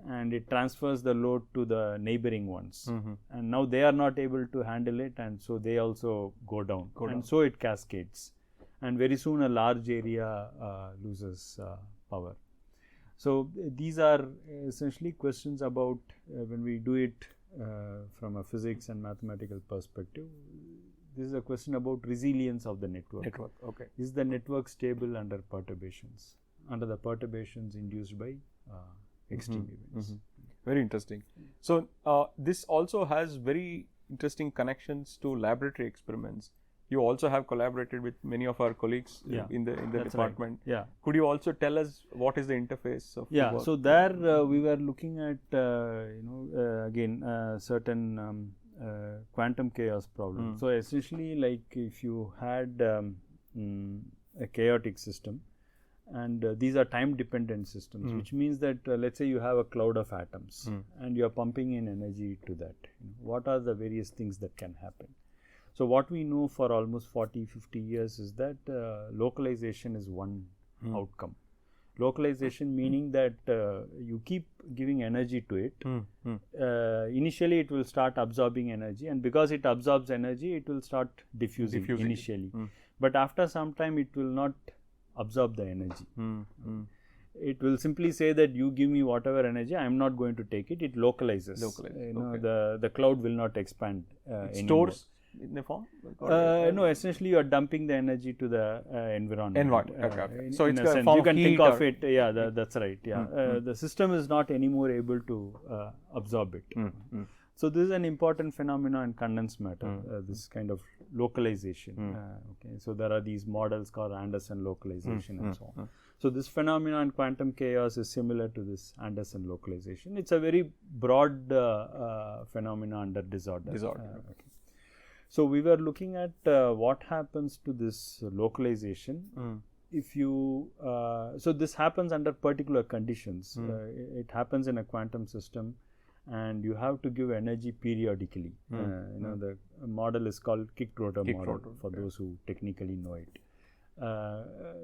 and it transfers the load to the neighboring ones, and now they are not able to handle it, and so they also go down. So it cascades, and very soon a large area loses power. So these are essentially questions about when we do it from a physics and mathematical perspective. This is a question about resilience of the network. Is the network stable under perturbations, under the perturbations induced by extreme events? Very interesting. So this also has very interesting connections to laboratory experiments. You also have collaborated with many of our colleagues in the department. Could you also tell us what is the interface of the work? So there we were looking at again certain quantum chaos problem. So essentially, like if you had a chaotic system, and these are time dependent systems, which means that let's say you have a cloud of atoms and you are pumping in energy to that. What are the various things that can happen? So what we know for almost 40-50 years is that localization is one outcome. Localization meaning that you keep giving energy to it. Initially it will start absorbing energy, and because it absorbs energy, it will start diffusing initially. But after some time it will not absorb the energy. It will simply say that you give me whatever energy, I am not going to take it. It localizes. The cloud will not expand anymore. in a form? No, essentially you are dumping the energy to the environment. Okay. So it's in a sense, form you can think heat of it. Yeah, that's right. Yeah, the system is not anymore able to absorb it. So this is an important phenomenon in condensed matter. This kind of localization. Okay, so there are these models called Anderson localization and so on. So this phenomenon in quantum chaos is similar to this Anderson localization. It's a very broad phenomenon under disorder. Okay. So we were looking at what happens to this localization if you. So this happens under particular conditions. It happens in a quantum system, and you have to give energy periodically. The model is called kicked rotor model for those who technically know it.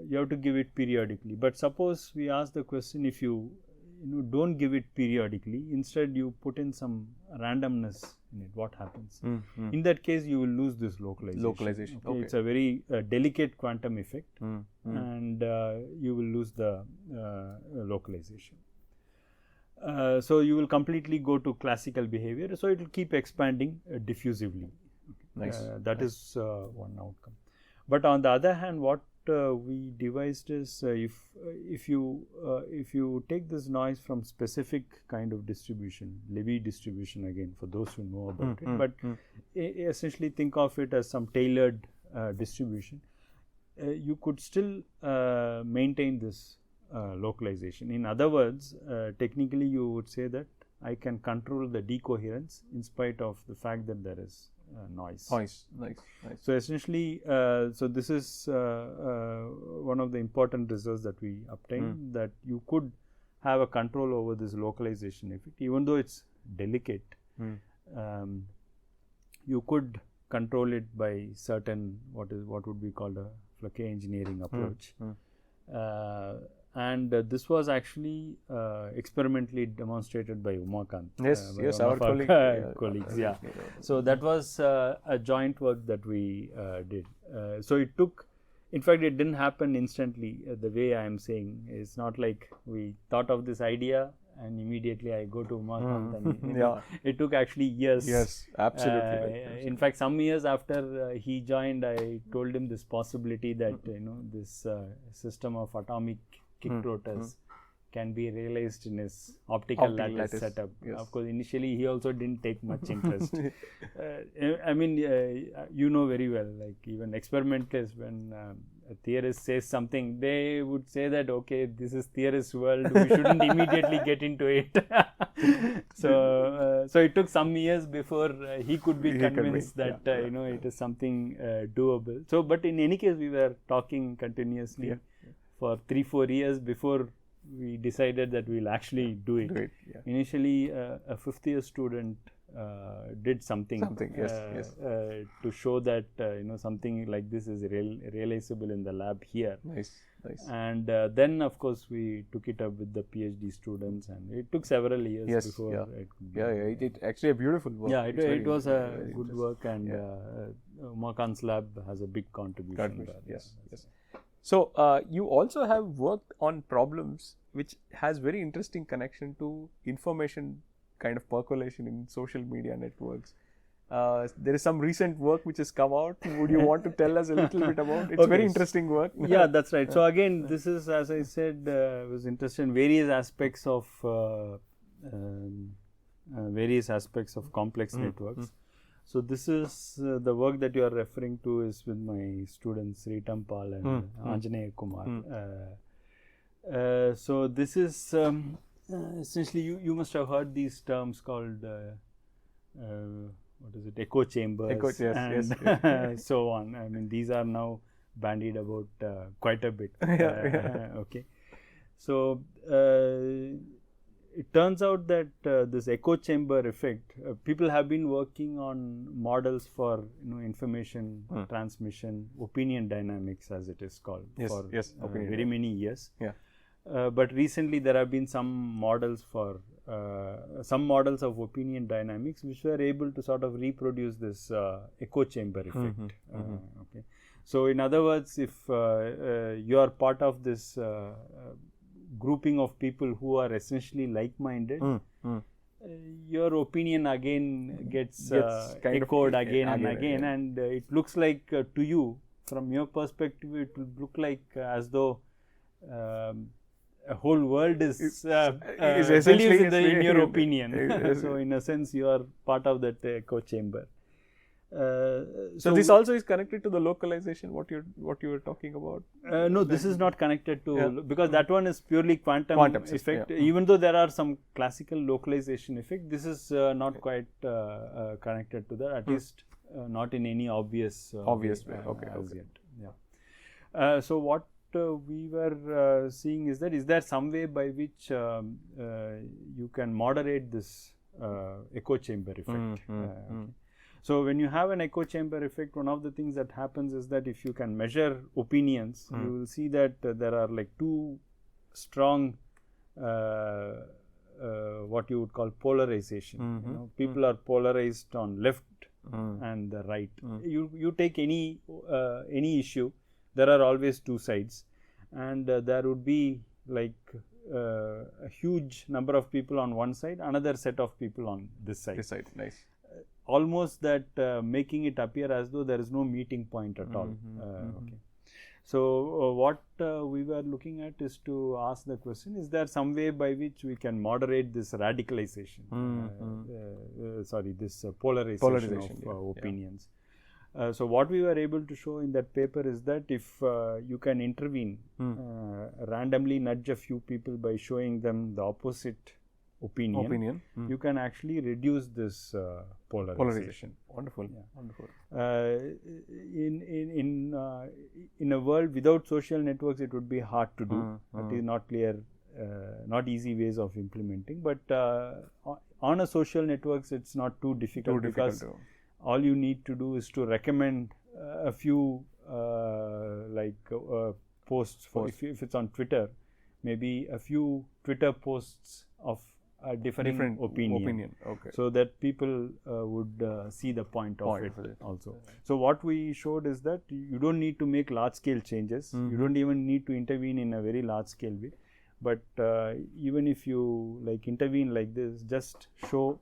You have to give it periodically. But suppose we ask the question, if you don't give it periodically, instead you put in some randomness in it, what happens? In that case, you will lose this localization. Okay. It's a very delicate quantum effect, and you will lose the localization. So you will completely go to classical behavior. So it will keep expanding diffusively. Nice. That is one outcome. But on the other hand, what we devised is if you take this noise from specific kind of distribution, Levy distribution again for those who know about it, but essentially think of it as some tailored distribution, you could still maintain this localization. In other words, technically you would say that I can control the decoherence in spite of the fact that there is noise. Nice. So essentially, so this is one of the important results that we obtained, that you could have a control over this localization effect, even though it's delicate. You could control it by certain what would be called a fluke engineering approach. And this was actually experimentally demonstrated by Umakant. Yes, our colleagues. Yeah. So that was a joint work that we did. So it took, in fact, it didn't happen instantly. The way I am saying, it's not like we thought of this idea and immediately I go to Umakant. And it took actually years. Yes, absolutely. In fact, some years after he joined, I told him this possibility that this system of atomic kicked rotors can be realized in his optical lattice setup. Yes. Of course, initially he also didn't take much interest. I mean, you know very well, like even experimentalists, when a theorist says something, they would say that, okay, this is theorist's world, we shouldn't immediately get into it. So it took some years before he could be convinced that it is something doable. So, but in any case, we were talking continuously for 3-4 years before we decided that we'll actually do it. Initially, a 5th year student did something to show that something like this is realizable in the lab here. Nice. And then, of course, we took it up with the PhD students, and it took several years before it could be. It actually a beautiful work. Yeah, it was a good work, and Umakant's lab has a big contribution. Yes. So you also have worked on problems which has very interesting connection to information kind of percolation in social media networks. There is some recent work which has come out. Would you want to tell us a little bit about it? It's very interesting work. Yeah, that's right. So again, this is, as I said, was interested in various aspects of complex networks. So this is the work that you are referring to is with my students Ritam Pal and Anjaney Kumar. So this is essentially, you must have heard these terms called what is it, echo chambers and so on. I mean, these are now bandied about quite a bit. Okay, so it turns out that this echo chamber effect, people have been working on models for information transmission, opinion dynamics as it is called, for very many years. But recently there have been some models of opinion dynamics which were able to sort of reproduce this echo chamber effect. Okay. So in other words, if you are part of this grouping of people who are essentially like-minded, your opinion again gets kind of echoed again and again, and it looks like to you, from your perspective, it would look like as though a whole world is essentially believes in your opinion. So in a sense, you are part of that echo chamber. So this also is connected to the localization, what you were talking about? No, this is not connected to, because that one is purely quantum effect. Yeah. Even though there are some classical localization effect, this is not quite connected to that, at least not in any obvious way. Okay. Yet. Yeah. So what we were seeing is there some way by which you can moderate this echo chamber effect? So when you have an echo chamber effect, one of the things that happens is that if you can measure opinions, you will see that there are like two strong what you would call polarization. People are polarized on left and the right. You take any issue, there are always two sides, and there would be like a huge number of people on one side, another set of people on this side. Nice. Almost that making it appear as though there is no meeting point at all. Okay. So what we were looking at is to ask the question: is there some way by which we can moderate this radicalization? This polarization of opinions. So what we were able to show in that paper is that if you can intervene, randomly nudge a few people by showing them the opposite opinion, you can actually reduce this polarization. Wonderful. In a world without social networks, it would be hard to do. It is not clear, not easy ways of implementing. But on a social networks, it's not too difficult, because all you need to do is to recommend a few posts. If it's on Twitter, maybe a few Twitter posts of a different opinion. Okay. So that people would see the point of it also. So what we showed is that you don't need to make large scale changes. You don't even need to intervene in a very large scale way. But even if you intervene like this, just show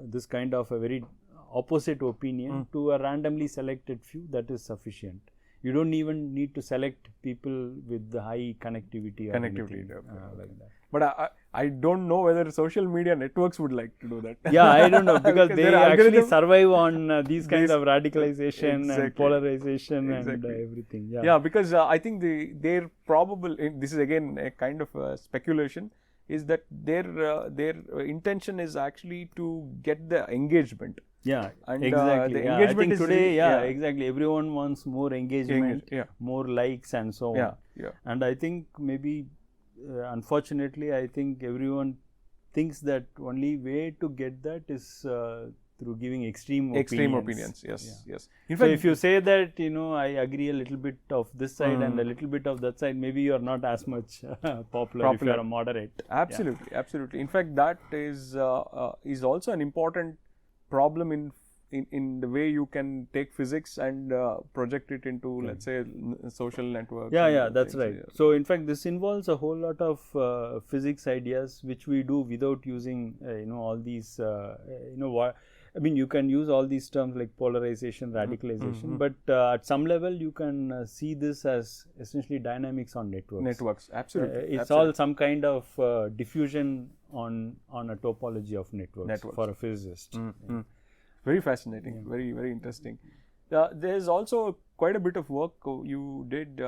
this kind of a very opposite opinion to a randomly selected few, that is sufficient. You don't even need to select people with the high connectivity or anything, like that. But I don't know whether social media networks would like to do that. Yeah, I don't know, because they actually survive on these kinds of radicalization and polarization and everything. Yeah, because I think their probable, this is again a kind of speculation, is that their intention is actually to get the engagement. Yeah, and exactly. The engagement I think is today, exactly. Everyone wants more engagement, more likes, and so on. And I think maybe, unfortunately, I think everyone thinks that only way to get that is through giving extreme opinions. Yes. In fact, if you say that, I agree a little bit of this side and a little bit of that side, maybe you are not as much popular if you are a moderate. Absolutely. In fact, that is also an important problem in the way you can take physics and project it into, let's say, social networks. That's right. So in fact, this involves a whole lot of physics ideas which we do without using all these you can use all these terms like polarization, radicalization, but at some level you can see this as essentially dynamics on networks. Absolutely. It's all some kind of diffusion on a topology of networks. For a physicist. Very fascinating. Very, very interesting. There's also quite a bit of work you did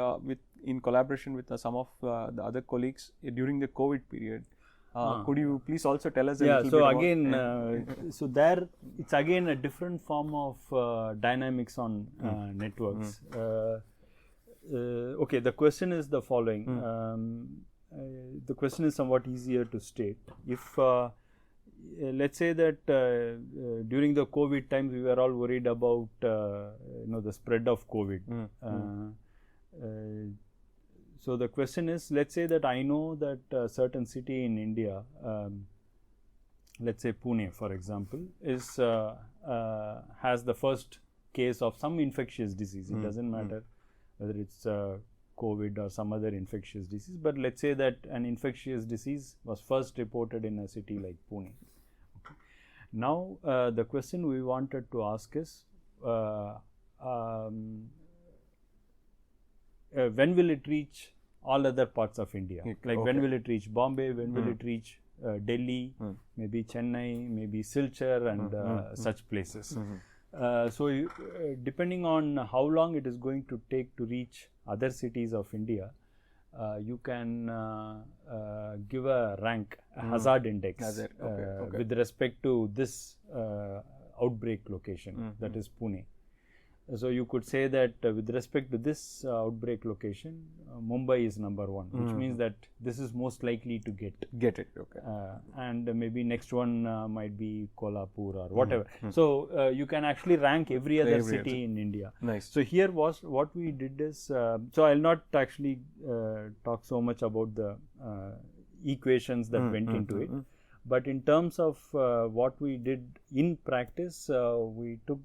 in collaboration with some of the other colleagues during the COVID period. Could you please also tell us a little bit about... again, so there it's again a different form of dynamics on networks. Okay, the question is the following. The question is somewhat easier to state. If let's say that during the COVID times we were all worried about the spread of COVID. So the question is, let's say that I know that a certain city in India, let's say Pune, for example, is has the first case of some infectious disease. It doesn't matter whether it's COVID or some other infectious disease, but let's say that an infectious disease was first reported in a city like Pune. Okay. Now, the question we wanted to ask is, when will it reach all other parts of India? Like when will it reach Bombay? When will it reach Delhi? Maybe Chennai, maybe Silchar and such places. So, depending on how long it is going to take to reach other cities of India, you can give a rank, a hazard index with respect to this outbreak location, that is Pune. So, you could say that with respect to this outbreak location, Mumbai is number one, which means that this is most likely to get it. And maybe next one might be Kolhapur or whatever. So, you can actually rank every other city in India. Nice. So, here was what we did is, so I will not actually talk so much about the equations that went into it. But in terms of what we did in practice, we took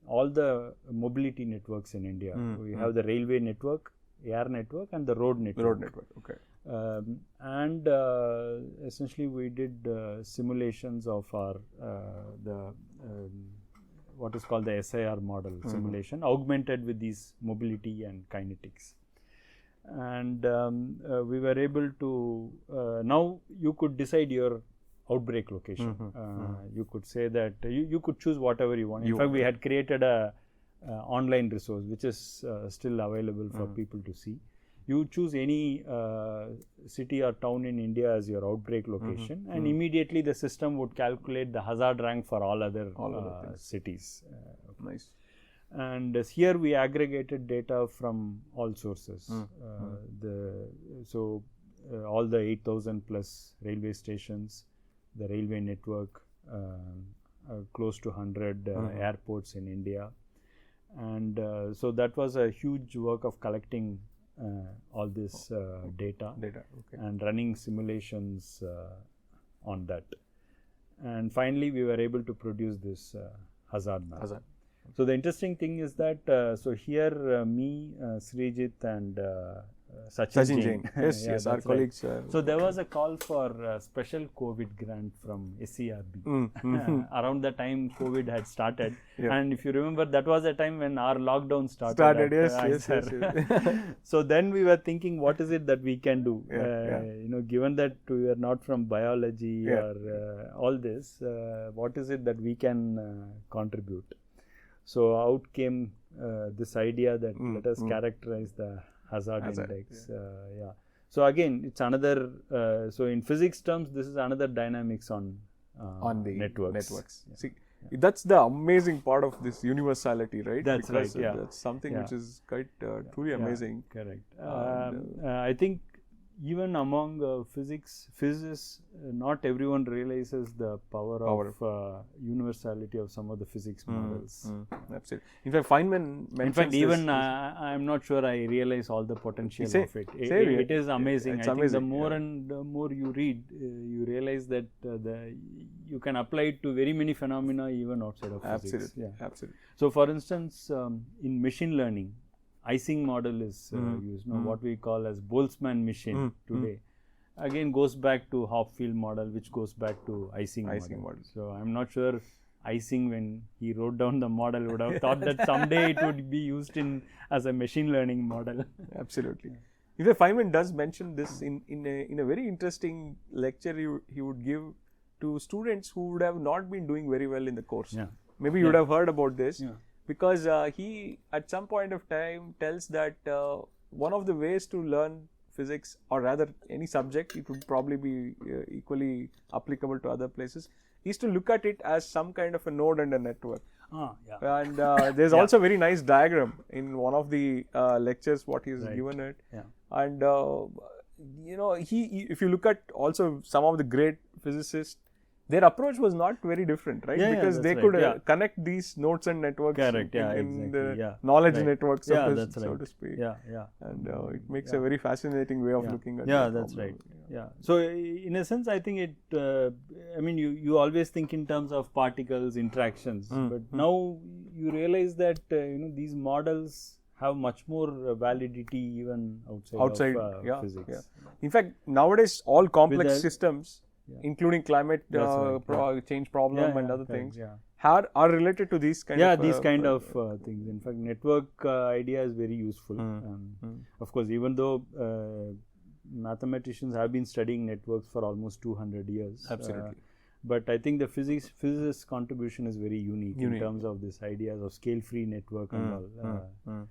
all the mobility networks in India. We have the railway network, air network, and the road network. And essentially, we did simulations of our what is called the SIR model simulation, augmented with these mobility and kinetics. And we were able to now you could decide your outbreak location. You could say that you could choose whatever you want. In fact, we had created a online resource which is still available for people to see. You choose any city or town in India as your outbreak location, and immediately the system would calculate the hazard rank for all other cities. Nice. And here we aggregated data from all sources. All the 8,000 plus railway stations, the railway network, close to 100 airports in India. And so that was a huge work of collecting all this data and running simulations on that. And finally, we were able to produce this hazard map. So the interesting thing is that, so here me, Srijit and Sachin Jain. Yes, our colleagues. So there was a call for special COVID grant from SERB around the time COVID had started. And if you remember, that was the time when our lockdown started. Yes. So then we were thinking, what is it that we can do? You know, given that we are not from biology or all this, what is it that we can contribute? So out came this idea that let us characterize the hazard index. So again, it's another. So in physics terms, this is another dynamics on the networks. See, that's the amazing part of this universality, right? That's because right. That's something which is quite truly amazing. Correct. I think even among physicists, not everyone realizes the power of universality of some of the physics models. Absolutely. In fact, Feynman mentions In fact, even I'm not sure I realize all the potential of it. It is amazing. I think the more and the more you read, you realize that you can apply it to very many phenomena even outside of physics. Absolutely. So, for instance, in machine learning, Ising model is used. What we call as Boltzmann machine today, again goes back to Hopfield model, which goes back to Ising model. So I'm not sure Ising, when he wrote down the model, would have thought that someday it would be used as a machine learning model. Absolutely. In fact, Feynman does mention this in a very interesting lecture he would give to students who would have not been doing very well in the course. Maybe you would have heard about this. Because he at some point of time tells that one of the ways to learn physics, or rather any subject, it would probably be equally applicable to other places, is to look at it as some kind of a node and a network. And there's also a very nice diagram in one of the lectures what he's given it. And you know, if you look at also some of the great physicists, their approach was not very different, right? Because they could connect these nodes and networks in the knowledge networks, so to speak. And it makes a very fascinating way of looking at it. That's right. So in a sense, I think it. I mean, you always think in terms of particles, interactions, but now you realize that these models have much more validity even outside of physics. Yeah. In fact, nowadays all complex systems, including climate change problem and other things, are related to these kind of these kind of things. In fact, network idea is very useful. Of course, even though mathematicians have been studying networks for almost 200 years. Absolutely. But I think the physicist's contribution is very unique in terms of this ideas of scale-free network and all,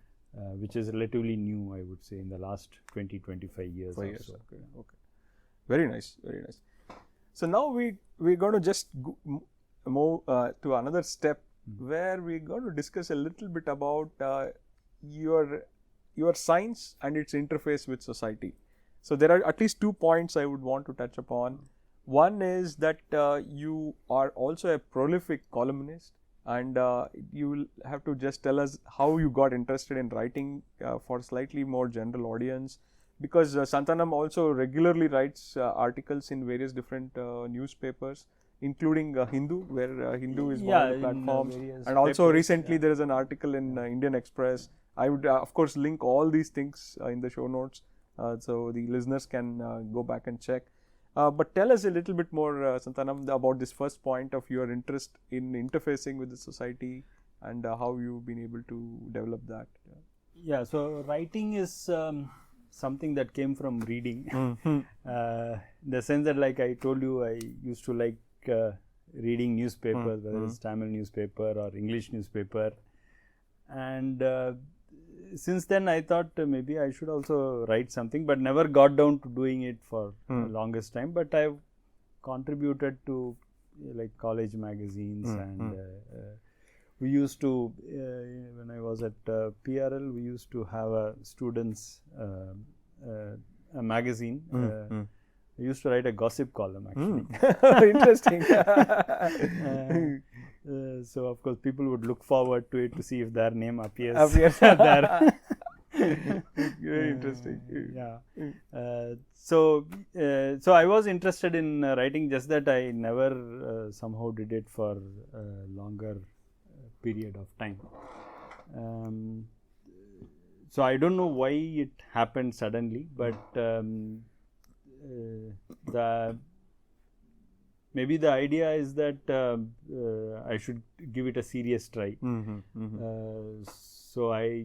which is relatively new, I would say, in the last 20-25 years or so. Okay. Very nice. So now we're going to just move to another step where we're going to discuss a little bit about your science and its interface with society. So there are at least 2 points I would want to touch upon. One is that you are also a prolific columnist, and you will have to just tell us how you got interested in writing for slightly more general audience, because Santhanam also regularly writes articles in various different newspapers, including Hindu, where Hindu is one of the platforms, and also recently there is an article in Indian Express. I would of course link all these things in the show notes, so the listeners can go back and check. But tell us a little bit more, Santhanam, about this first point of your interest in interfacing with the society and how you've been able to develop that. Yeah, so writing is something that came from reading. In the sense that, like I told you, I used to like reading newspapers, whether it's Tamil newspaper or English newspaper. And since then I thought maybe I should also write something, but never got down to doing it for the longest time. But I've contributed to like college magazines, and we used to, when I was at PRL, we used to have a students a magazine. I used to write a gossip column actually. Interesting. So of course people would look forward to it to see if their name appears there. Very interesting. So I was interested in writing, just that I never somehow did it for a longer period of time. So I don't know why it happened suddenly, but maybe the idea is that I should give it a serious try. So I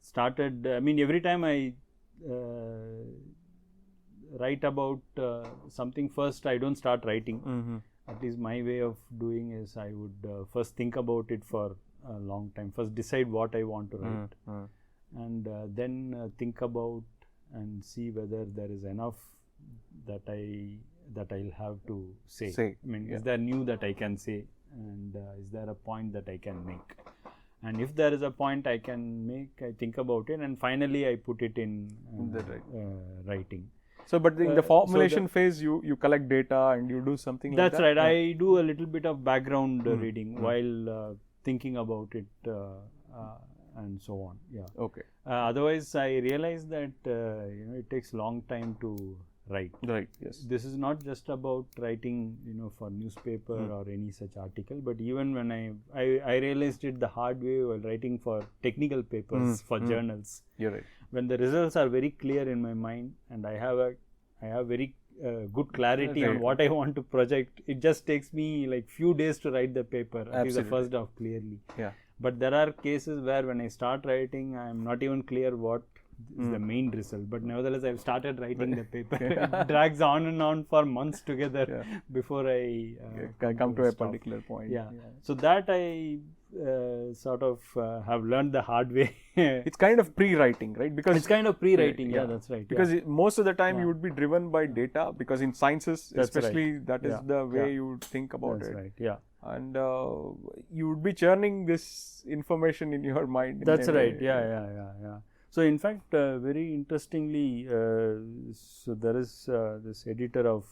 started, I mean, every time I write about something, first I don't start writing. At least my way of doing is I would first think about it for a long time, first decide what I want to write, and then think about and see whether there is enough that I'll have to say. I mean, is there new that I can say, and is there a point that I can make? And if there is a point I can make, I think about it, and finally I put it in writing. So, but in the formulation phase, you collect data and you do something like that? That's right. I do a little bit of background reading while thinking about it and so on. Yeah. Okay. Otherwise, I realized that it takes long time to write. Right. Yes. This is not just about writing, for newspaper or any such article, but even when I realized it the hard way while writing for technical papers for journals. You're right. When the results are very clear in my mind and I have very good clarity on what I want to project, it just takes me like few days to write the paper, at least the first draft clearly. Yeah. But there are cases where when I start writing, I am not even clear what is the main result, but nevertheless I've started writing the paper. It drags on and on for months together before I come to a particular point. So that I sort of have learned the hard way. It's kind of pre-writing, right? Because it's kind of pre-writing. That's right. Because most of the time you would be driven by data, because in sciences especially that is the way you would think about it. Right. Yeah. And you would be churning this information in your mind. That's right. Yeah. So in fact, very interestingly, so there is this editor of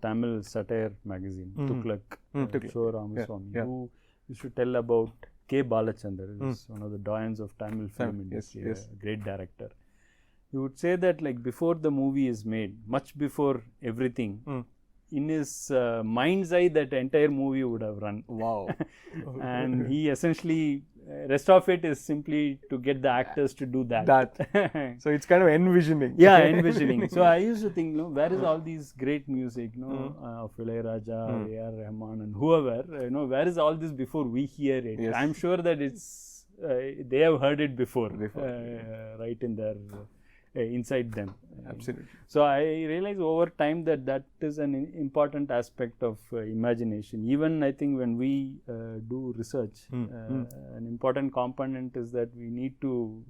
Tamil satire magazine, Tuklak, Show Ramaswamy, who used to tell about K. Balachandar, who is one of the doyens of Tamil film industry, a great director. He would say that, like, before the movie is made, much before everything, in his mind's eye, that entire movie would have run. Wow. And he essentially rest of it is simply to get the actors to do that. So it's kind of envisioning. Yeah, envisioning. So I used to think, where is all these great music, of Ilayaraja, A.R. Rahman and whoever, where is all this before we hear it? Yes. I'm sure that it's, they have heard it before. Right in their, inside them. Absolutely. So I realized over time that is an important aspect of imagination. Even I think when we do research, an important component is that we need to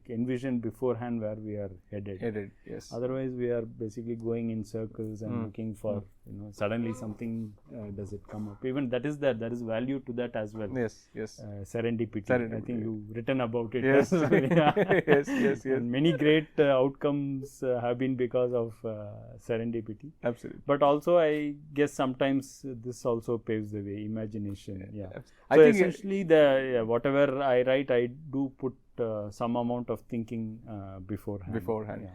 envision beforehand where we are headed. Yes. Otherwise, we are basically going in circles and looking for suddenly something does it come up. Even that is there is value to that as well. Yes. Serendipity. I think you've written about it. Yes. Yes. And many great outcomes have been because of serendipity. Absolutely. But also, I guess sometimes this also paves the way. Imagination. Yeah. I So think essentially, whatever I write, I do put some amount of thinking beforehand. Yeah.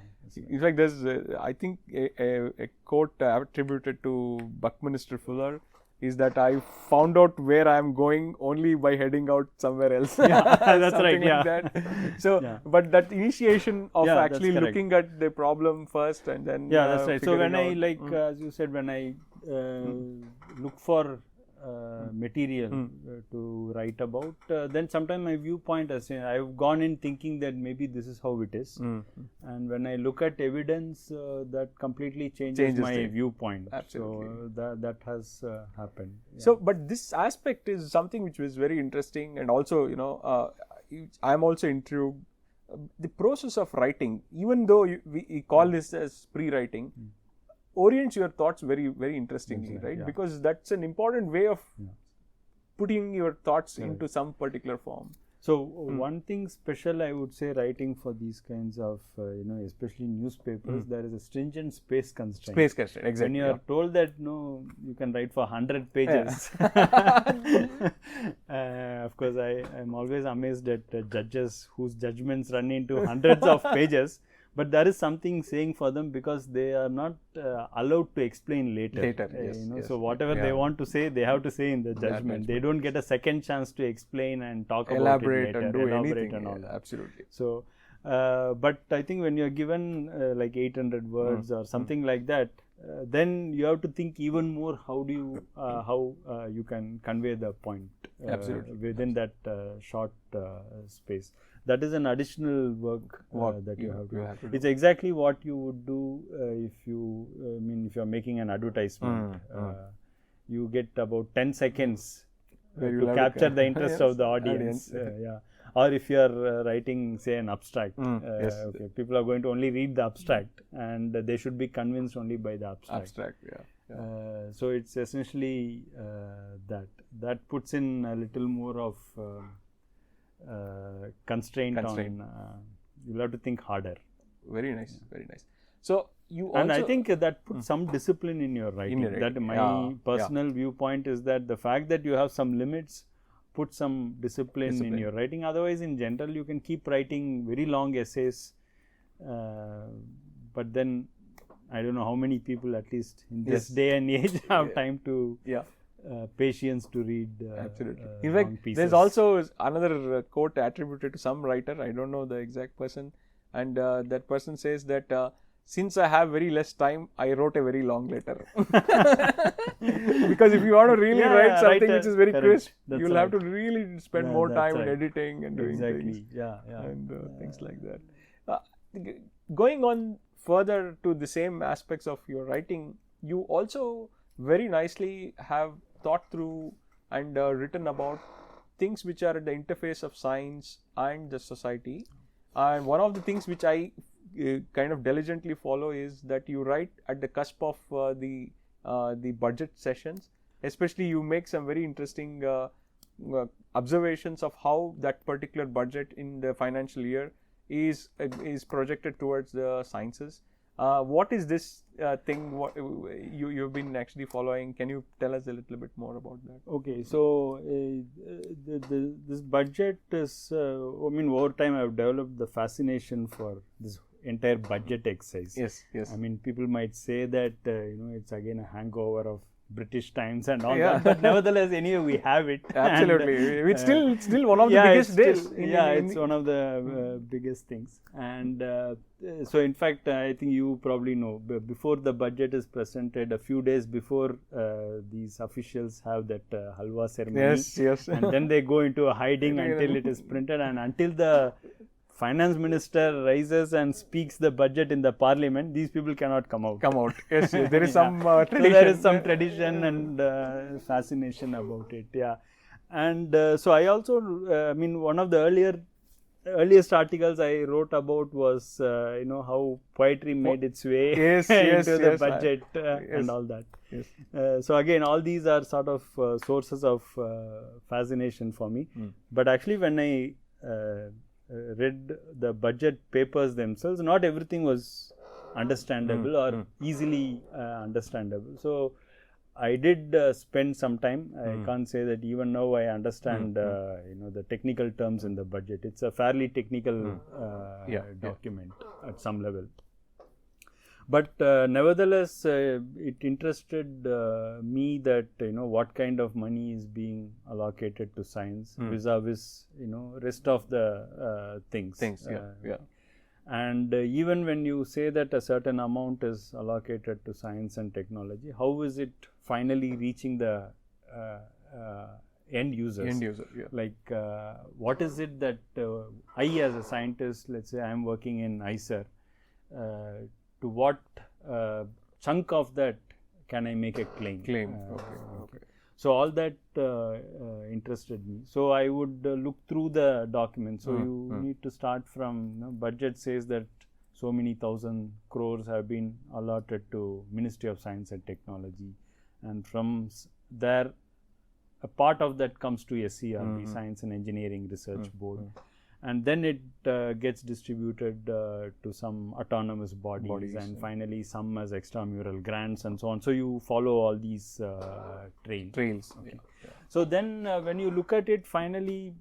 In fact, there's I think a quote attributed to Buckminster Fuller is that I found out where I am going only by heading out somewhere else. Yeah, that's right. Like that. So, but that initiation of actually looking at the problem first and then that's right. So when I as you said, when I look for material to write about, then sometimes my viewpoint, I've gone in thinking that maybe this is how it is, and when I look at evidence, that completely changes my viewpoint. Absolutely. So that has happened. Yeah. So, but this aspect is something which was very interesting, and also I'm also intrigued. The process of writing, even though we call this as pre-writing, orients your thoughts very, very interestingly, right? Yeah. Because that's an important way of putting your thoughts into some particular form. So one thing special I would say writing for these kinds of, especially newspapers, there is a stringent space constraint. Space constraint, exactly. When you are told that you can write for 100 pages. Of course, I am always amazed at judges whose judgments run into hundreds of pages. But there is something saying for them because they are not allowed to explain later. Yes. So whatever they want to say, they have to say in the judgment. They don't get a second chance to explain and talk about it later. And do elaborate anything. And all that. Absolutely. So, but I think when you're given 800 words or something like that, then you have to think even more how you can convey the point within that short space. That is an additional work that you have to do. It's exactly what you would do if you're making an advertisement. You get about 10 seconds to capture the interest of the audience. Or if you are writing, say, an abstract, people are going to only read the abstract, and they should be convinced only by the abstract. So it's essentially that puts in a little more of constraint. On you'll have to think harder. Very nice. So you also, and I think that puts some discipline in your writing. That my personal viewpoint is that the fact that you have some limits put some discipline in your writing. Otherwise, in general, you can keep writing very long essays, but then I don't know how many people, at least in this day and age, have time to patience to read. Absolutely. In fact, there's also another quote attributed to some writer. I don't know the exact person, and that person says that. Since I have very less time, I wrote a very long letter. Because if you want to really write something which is very crisp, you'll have to really spend more time in editing and doing things. And things like that. Going on further to the same aspects of your writing, you also very nicely have thought through and written about things which are at the interface of science and the society. And one of the things which I kind of diligently follow is that you write at the cusp of the budget sessions. Especially, you make some very interesting observations of how that particular budget in the financial year is projected towards the sciences. What is this thing? What you've been actually following? Can you tell us a little bit more about that? Okay, so this budget is. Over time I've developed the fascination for this entire budget exercise. Yes. I mean, people might say that it's again a hangover of British Times and all that, but nevertheless, anyway, we have it. Absolutely, and, it's still one of the biggest days. It's one of the biggest things. And so, in fact, I think you probably know, before the budget is presented, a few days before, these officials have that halwa ceremony. Yes. And then they go into a hiding until it is printed, and until the finance minister rises and speaks the budget in the parliament, these people cannot come out. Yes, there is some tradition. So there is some tradition and fascination about it. Yeah. And so I also, one of the earliest articles I wrote about was, how poetry made its way into the budget and all that. Yes. So again, all these are sort of sources of fascination for me. But actually, when I read the budget papers themselves, not everything was understandable or easily understandable. So I did spend some time. I can't say that even now I understand the technical terms in the budget. It's a fairly technical document at some level. But nevertheless, it interested me that what kind of money is being allocated to science vis-a-vis rest of the things. And even when you say that a certain amount is allocated to science and technology, how is it finally reaching the end users? Like what is it that I, as a scientist, let's say I am working in IISER, to what chunk of that can I make a claim? Okay. So all that interested me. So I would look through the document. So you need to start from, budget says that so many 1,000 crores have been allotted to Ministry of Science and Technology, and from there a part of that comes to SCRB, Science and Engineering Research Board. And then it gets distributed to some autonomous bodies and finally some as extramural grants and so on. So you follow all these trails. Okay. So then when you look at it, finally,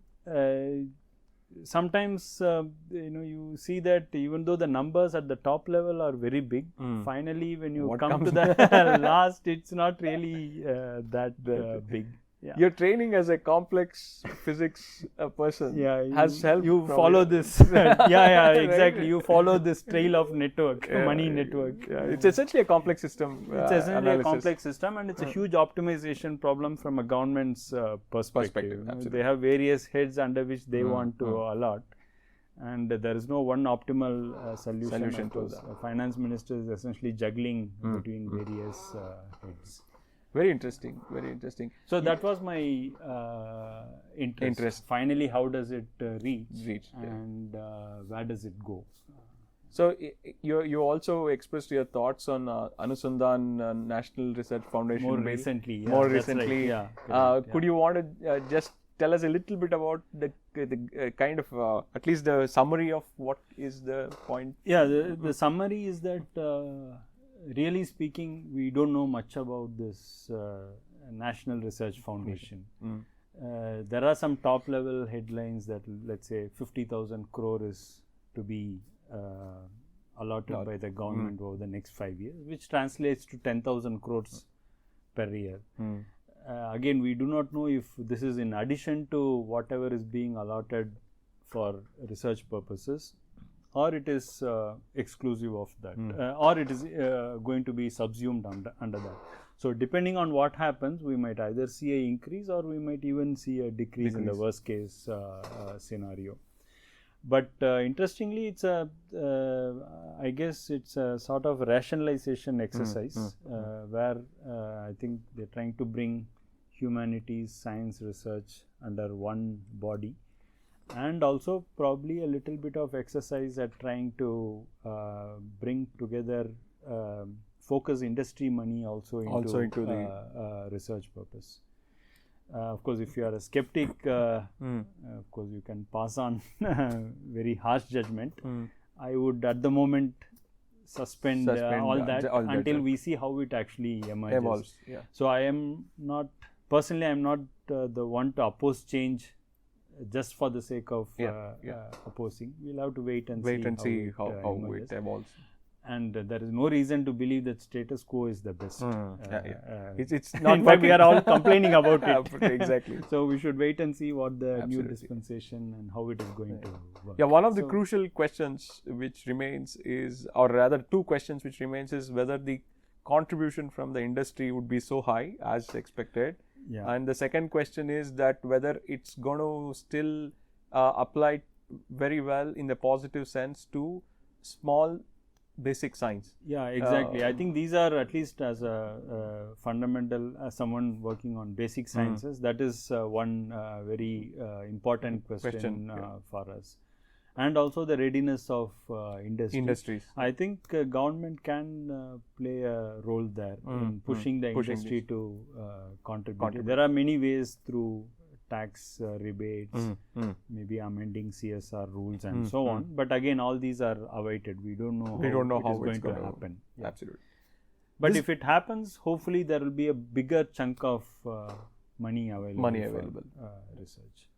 sometimes you see that even though the numbers at the top level are very big, finally when you come to the last, it's not really that big. Yeah. Your training as a complex physics person has helped. You follow this. Exactly. You follow this trail of network, money network. It's essentially a complex system. It's essentially a complex system, and it's a huge optimization problem from a government's perspective. They have various heads under which they want to allot, and there is no one optimal solution. The finance minister is essentially juggling between various heads. Very interesting. So that was my interest. Finally, how does it reach and where does it go? So you also expressed your thoughts on Anusandhan National Research Foundation. More recently. Right. Could you want to just tell us a little bit about the kind of at least the summary of what is the point? The summary is that really speaking, we don't know much about this National Research Foundation. There are some top level headlines that, let's say, 50,000 crore is to be allotted by the government over the next 5 years, which translates to 10,000 crores per year. Again, we do not know if this is in addition to whatever is being allotted for research purposes, or it is exclusive of that, or it is going to be subsumed under that. So depending on what happens, we might either see an increase or we might even see a decrease. In the worst case scenario. But interestingly, it's I guess it's a sort of rationalization exercise where I think they're trying to bring humanities, science research under one body. And also probably a little bit of exercise at trying to bring together, focus industry money also into the research purpose. Of course, if you are a skeptic, of course you can pass on very harsh judgment. I would at the moment suspend all that until we see how it actually emerges. So I am not, personally I am not the one to oppose change just for the sake of opposing. We'll have to wait and see how it evolves. and there is no reason to believe that status quo is the best. It's not. In fact, we are all complaining about it. Exactly. So we should wait and see what the new dispensation and how it is going to work. Yeah, one of the crucial questions which remains is, or rather two questions which remains, is whether the contribution from the industry would be so high as expected. Yeah. And the second question is that whether it's going to still apply very well in the positive sense to small basic science. Yeah, exactly. I think these are, at least as a fundamental, as someone working on basic sciences, that is one very important question for us. And also the readiness of industries. I think government can play a role there in pushing the industry to contribute. There are many ways through tax rebates, maybe amending CSR rules and so on. But again, all these are awaited. We don't know how it is going to happen. Yeah. Absolutely. But if it happens, hopefully there will be a bigger chunk of money available. Research.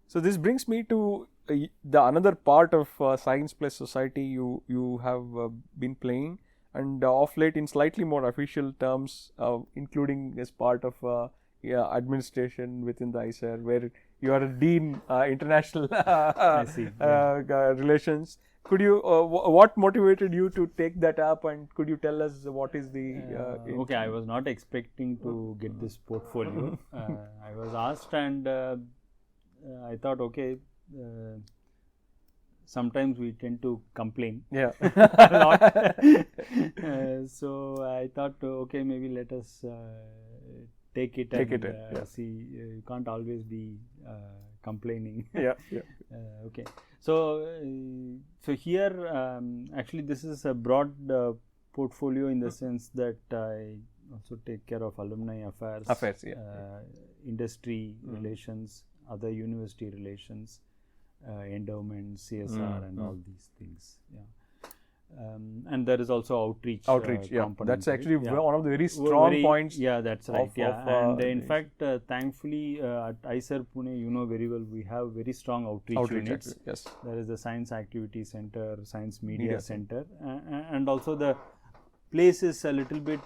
So this brings me to the another part of Science Plus Society you have been playing, and of late in slightly more official terms, including as part of administration within the IISER, where you are a dean international relations. Could you what motivated you to take that up, and could you tell us what is the okay, I was not expecting to get this portfolio. I was asked, and I thought, okay, sometimes we tend to complain a lot. So I thought, okay, maybe let us take it and see. You can't always be complaining. Okay. So here, actually, this is a broad portfolio in the sense that I also take care of alumni affairs, industry relations, other university relations, endowments, CSR, and all these things. And there is also outreach. Component. That's actually one of the very strong points. Yeah, that's right. And in fact, thankfully, at IISER Pune, very well, we have very strong outreach units. Yes. There is the Science Activity Center, Science Media Center, and also the place is a little bit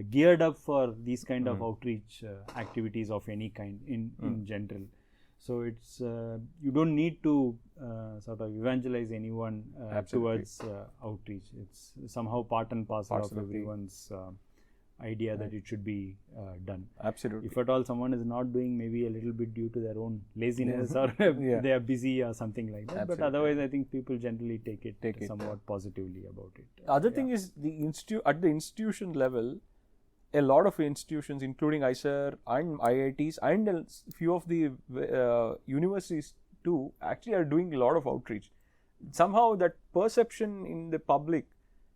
geared up for these kind of outreach activities of any kind in general. So it's you don't need to sort of evangelize anyone towards outreach. It's somehow part and parcel of everyone's idea that it should be done. Absolutely. If at all someone is not doing, maybe a little bit due to their own laziness or they are busy or something like that. But otherwise, I think people generally take it somewhat positively about it. Other thing is at the institution level, a lot of institutions, including IISER and IITs and a few of the universities too, actually are doing a lot of outreach. Somehow that perception in the public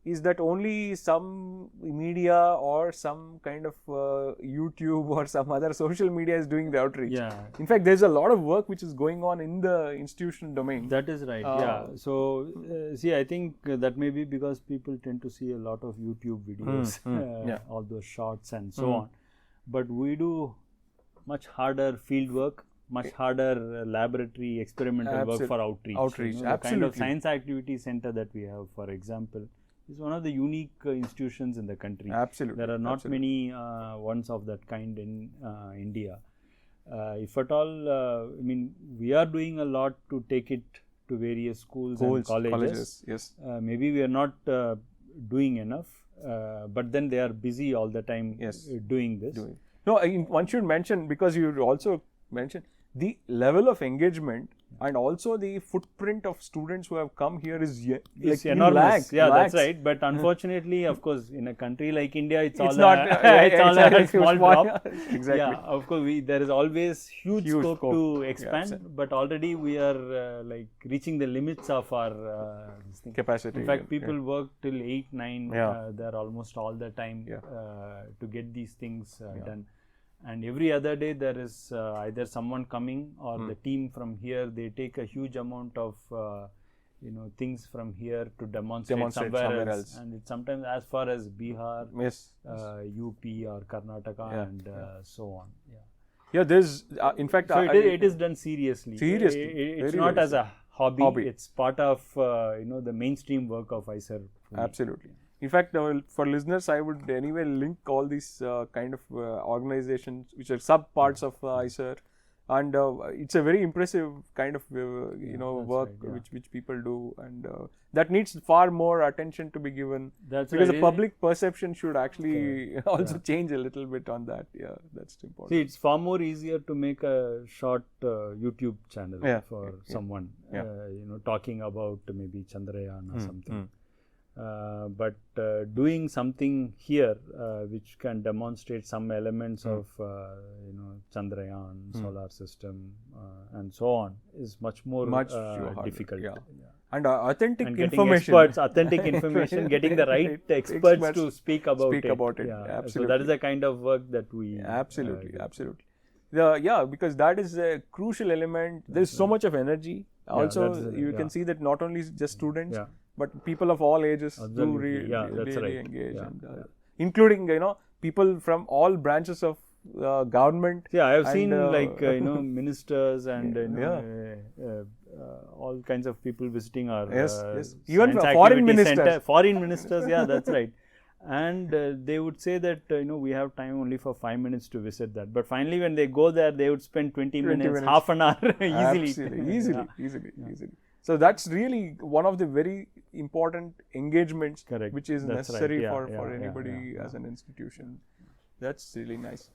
is that only some media or some kind of YouTube or some other social media is doing the outreach. In fact, there's a lot of work which is going on in the institution domain. That is right. So see, I think that may be because people tend to see a lot of YouTube videos, all those shorts and so on. But we do much harder field work, much harder laboratory experimental work for outreach. The kind of Science Activity Center that we have, for example, is one of the unique institutions in the country. There are not many ones of that kind in India. If at all, we are doing a lot to take it to various schools and colleges. Maybe we are not doing enough, but then they are busy all the time doing this. No, one should mention, because you also mentioned the level of engagement and also the footprint of students who have come here is enormous. That's right. But unfortunately, of course, in a country like India, it's all not a small drop. Exactly. Of course, there is always huge scope to expand, but already we are reaching the limits of our capacity. In fact, people work till 8, 9. They're almost all the time to get these things done. And every other day there is either someone coming or the team from here, they take a huge amount of things from here to demonstrate somewhere else. And it's sometimes as far as Bihar, UP or Karnataka and so on. There's in fact so it is done seriously. It's not as a hobby. It's part of the mainstream work of IISER me. Absolutely. In fact, for listeners, I would anyway link all these kind of organizations which are sub parts of IISER, and it's a very impressive kind of work which people do, and that needs far more attention to be given. That's because right. the public perception should actually also change a little bit on that. Yeah, that's important. See, it's far more easier to make a short YouTube channel for someone, talking about maybe Chandrayaan or something. But doing something here which can demonstrate some elements of Chandrayaan, solar system, and so on is much more difficult. And authentic and information. Authentic information, getting the right experts to speak about it. Yeah, absolutely. So that is the kind of work that we absolutely. Because that is a crucial element. There is so much of energy. Also, you can see that not only just students, but people of all ages do really engage, and, including people from all branches of government. Yeah, I have seen ministers and all kinds of people visiting our even foreign ministers. Foreign ministers, yeah, that's right. And they would say that we have time only for 5 minutes to visit that. But finally, when they go there, they would spend 20 minutes, half an hour easily. So that's really one of the very important engagements, which is necessary for anybody as an institution. That's really nice.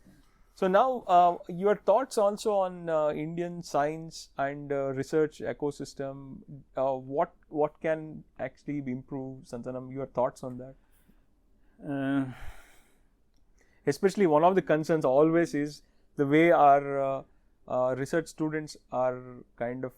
So now, your thoughts also on Indian science and research ecosystem. What can actually be improved, Santhanam? Your thoughts on that? Especially one of the concerns always is the way our research students are kind of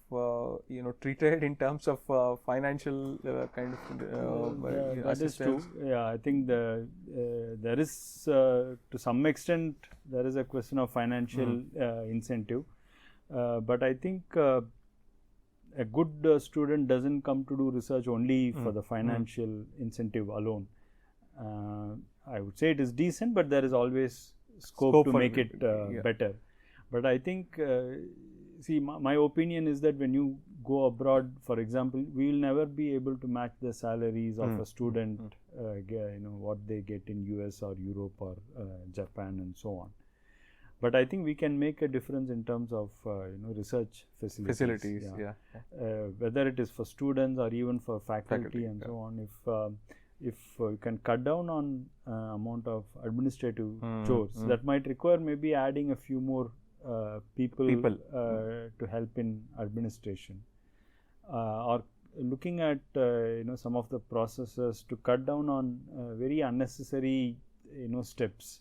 treated in terms of financial kind of that is true. Yeah, I think there is to some extent there is a question of financial incentive, but I think a good student doesn't come to do research only for the financial incentive alone. I would say it is decent, but there is always scope to make it better. But I think, my opinion is that when you go abroad, for example, we will never be able to match the salaries of a student, what they get in US or Europe or Japan and so on. But I think we can make a difference in terms of research facilities. Whether it is for students or even for faculty and so on. If you can cut down on amount of administrative chores, that might require maybe adding a few more people to help in administration, or looking at some of the processes to cut down on very unnecessary steps.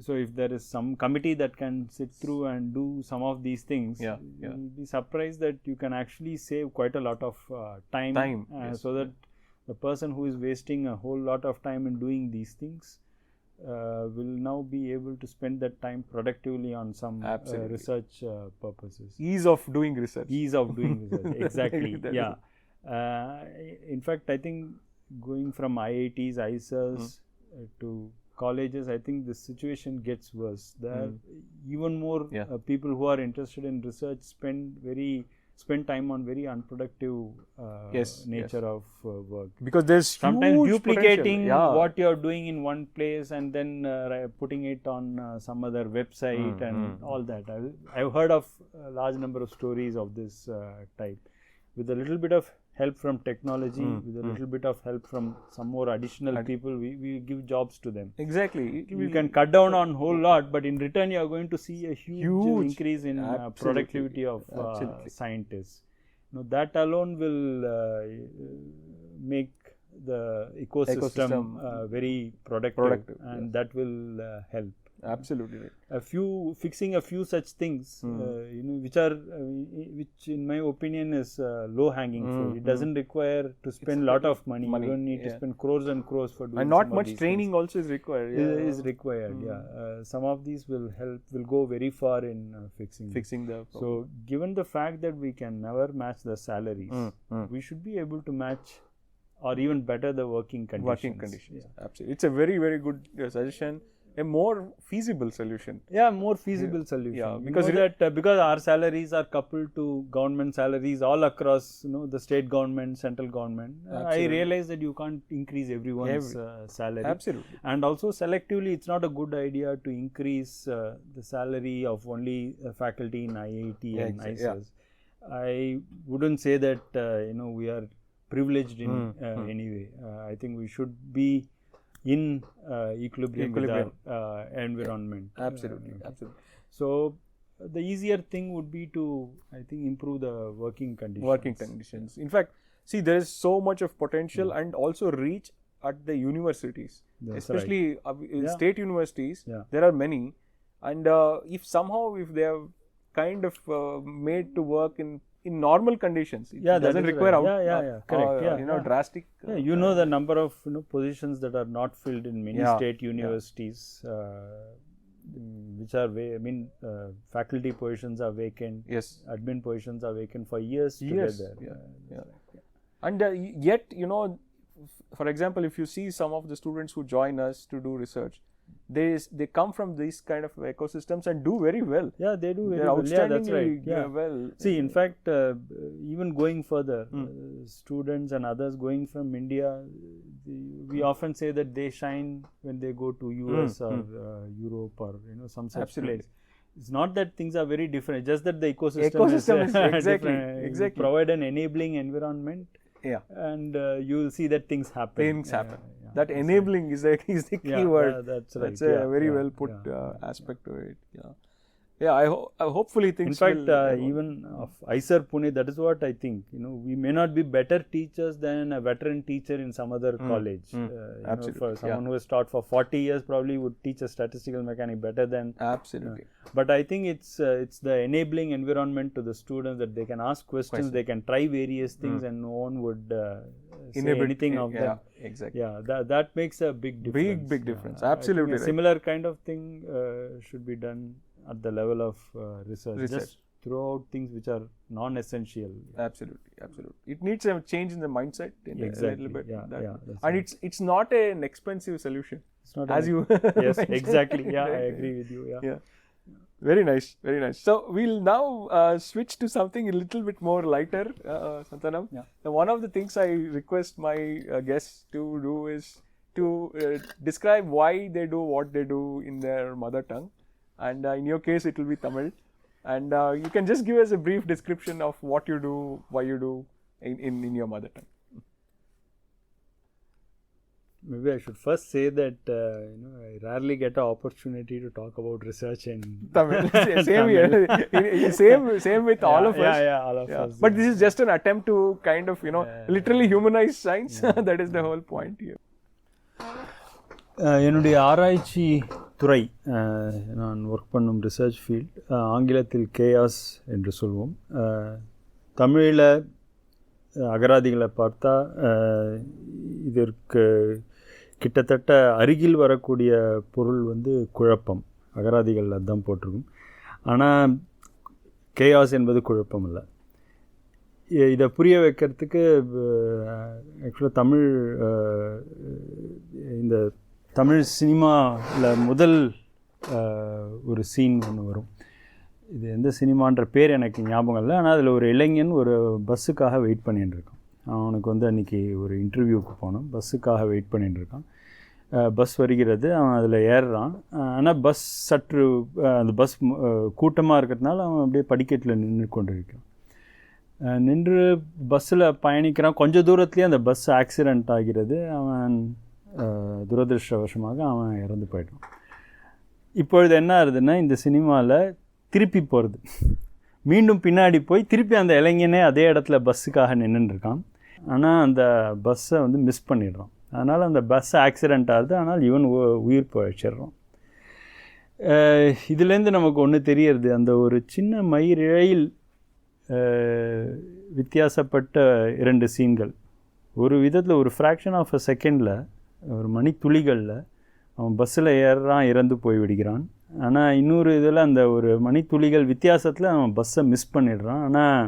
So if there is some committee that can sit through and do some of these things, you'll be surprised that you can actually save quite a lot of time. So that the person who is wasting a whole lot of time in doing these things will now be able to spend that time productively on some research purposes. Ease of doing research. Exactly. In fact, I think going from IITs, IISERs to colleges, I think the situation gets worse. There are even more people who are interested in research spend time on very unproductive nature of work. Because there's sometimes duplicating what you're doing in one place and then putting it on some other website and all that. I've heard of a large number of stories of this type. With a little bit of help from technology, with a little bit of help from some more additional people, we give jobs to them. Exactly. You can cut down on a whole lot, but in return you are going to see a huge increase in productivity of scientists. That alone will make the ecosystem very productive, and that will help. Absolutely right. Fixing a few such things, which in my opinion is low hanging fruit. It doesn't require to spend a lot of money. You don't need to spend crores and crores for doing. And not much training also is required. Is required. Some of these will go very far in fixing the problem. So given the fact that we can never match the salaries, we should be able to match or even better the working conditions. Absolutely. It's a very, very good suggestion. a more feasible solution. Yeah, more feasible solution. Yeah, because because our salaries are coupled to government salaries all across, the state government, central government. I realize that you can't increase everyone's salary. Absolutely. And also selectively, it's not a good idea to increase the salary of only faculty in IIT and ISRO. I wouldn't say that we are privileged in any way. I think we should be in equilibrium with our environment. Absolutely. So the easier thing would be to, I think, improve the working conditions. In fact, see, there is so much of potential and also reach at the universities. That's especially right. State universities. There are many, and if they have kind of made to work in normal conditions, it doesn't require correct. Drastic. The number of positions that are not filled in many state universities, which are faculty positions are vacant. Yes. Admin positions are vacant for years together. And yet, for example, if you see some of the students who join us to do research, they come from these kind of ecosystems and do very well. Yeah, they do very well. Outstandingly that's right. Well. See, in fact, even going further, students and others going from India, we often say that they shine when they go to US or Europe or some such place. It's not that things are very different, just that the ecosystem is exactly. You provide an enabling environment. And you will see that things happen. That enabling is the key word. That's right. That's a very well put aspect to it. I hopefully things. In fact, even of IISER Pune, that is what I think. We may not be better teachers than a veteran teacher in some other college. Absolutely. For someone who has taught for 40 years, probably would teach a statistical mechanic better than. Absolutely. But I think it's the enabling environment to the students that they can ask questions, they can try various things, and no one would say anything of them. Exactly. That makes a big difference. Big difference. Absolutely. A similar kind of thing should be done at the level of research. Just throw out things which are non-essential. Absolutely. It needs a change in the mindset a little bit. And it's not an expensive solution. It's not as you yes, exactly. I agree with you. Very nice. So we'll now switch to something a little bit more lighter, Santhanam. Now, one of the things I request my guests to do is to describe why they do what they do in their mother tongue. And in your case, it will be Tamil. And you can just give us a brief description of what you do, why you do in your mother tongue. Maybe I should first say that I rarely get an opportunity to talk about research in Tamil. Same here. Same with all of us. All of us. But this is just an attempt to kind of literally humanize science. That is the whole point here. என்னுடைய ஆராய்ச்சி துறை நான் work பண்ணும் research field ஆங்கிலத்தில் chaos என்று சொல்வோம். தமிழில் அகராதிகளை பார்த்தா இதற்கு கிட்டத்தட்ட அருகில் வரக்கூடிய பொருள் குழப்பம். அகராதிகள் அதுதான் போட்டிருக்கும். ஆனால் கேயாஸ் என்பது குழப்பம் இல்லை. இதை புரிய வைக்கிறதுக்கு ஆக்சுவலாக இந்த தமிழ் சினிமாவில் முதல் ஒரு சீன் ஒன்று வரும். இது எந்த சினிமான்ற பேர் எனக்கு ஞாபகம் இல்லை. ஆனால் அதில் ஒரு இளைஞன் ஒரு பஸ்ஸுக்காக வெயிட் பண்ணிட்டு இருக்கான். அவனுக்கு அன்றைக்கி ஒரு இன்டர்வியூவுக்கு போனோம். பஸ்ஸுக்காக வெயிட் பண்ணிட்டு இருக்கான். பஸ் வருகிறது, அவன் அதில் ஏறுறான். ஆனால் பஸ் சற்று அந்த பஸ் கூட்டமாக இருக்கிறதுனால அவன் அப்படியே படிக்கட்டில் நின்று கொண்டு இருக்கான். நின்று பஸ்ஸில் பயணிக்கிறான். கொஞ்சம் தூரத்துலேயே அந்த பஸ் ஆக்சிடெண்ட் ஆகிறது. அவன் துரதிருஷ்டவசமாக அவன் இறந்து போய்ட்டான். இப்பொழுது என்ன ஆகுதுன்னா, இந்த சினிமாவில் திருப்பி போகிறது, மீண்டும் பின்னாடி போய் திருப்பி அந்த இளைஞனே அதே இடத்துல பஸ்ஸுக்காக நின்றுருக்கான். ஆனால் அந்த பஸ்ஸை மிஸ் பண்ணிடுறான். அதனால் அந்த பஸ் ஆக்சிடெண்ட் ஆகுது. ஆனால் இவன் உயிர் பழிச்சிடுறான். இதுலேருந்து நமக்கு ஒன்று தெரியறது, அந்த ஒரு சின்ன மயிரிழையில் வித்தியாசப்பட்ட இரண்டு சீன்கள் ஒரு விதத்தில் ஒரு ஃப்ராக்ஷன் ஆஃப் அ செகண்டில், ஒரு மணித்துளிகளில் அவன் பஸ்ஸில் ஏறுறான், இறந்து போய் விடுகிறான். ஆனால் இன்னொரு இதில் அந்த ஒரு மணித்துளிகள் வித்தியாசத்தில் அவன் பஸ்ஸை மிஸ் பண்ணிடுறான். ஆனால்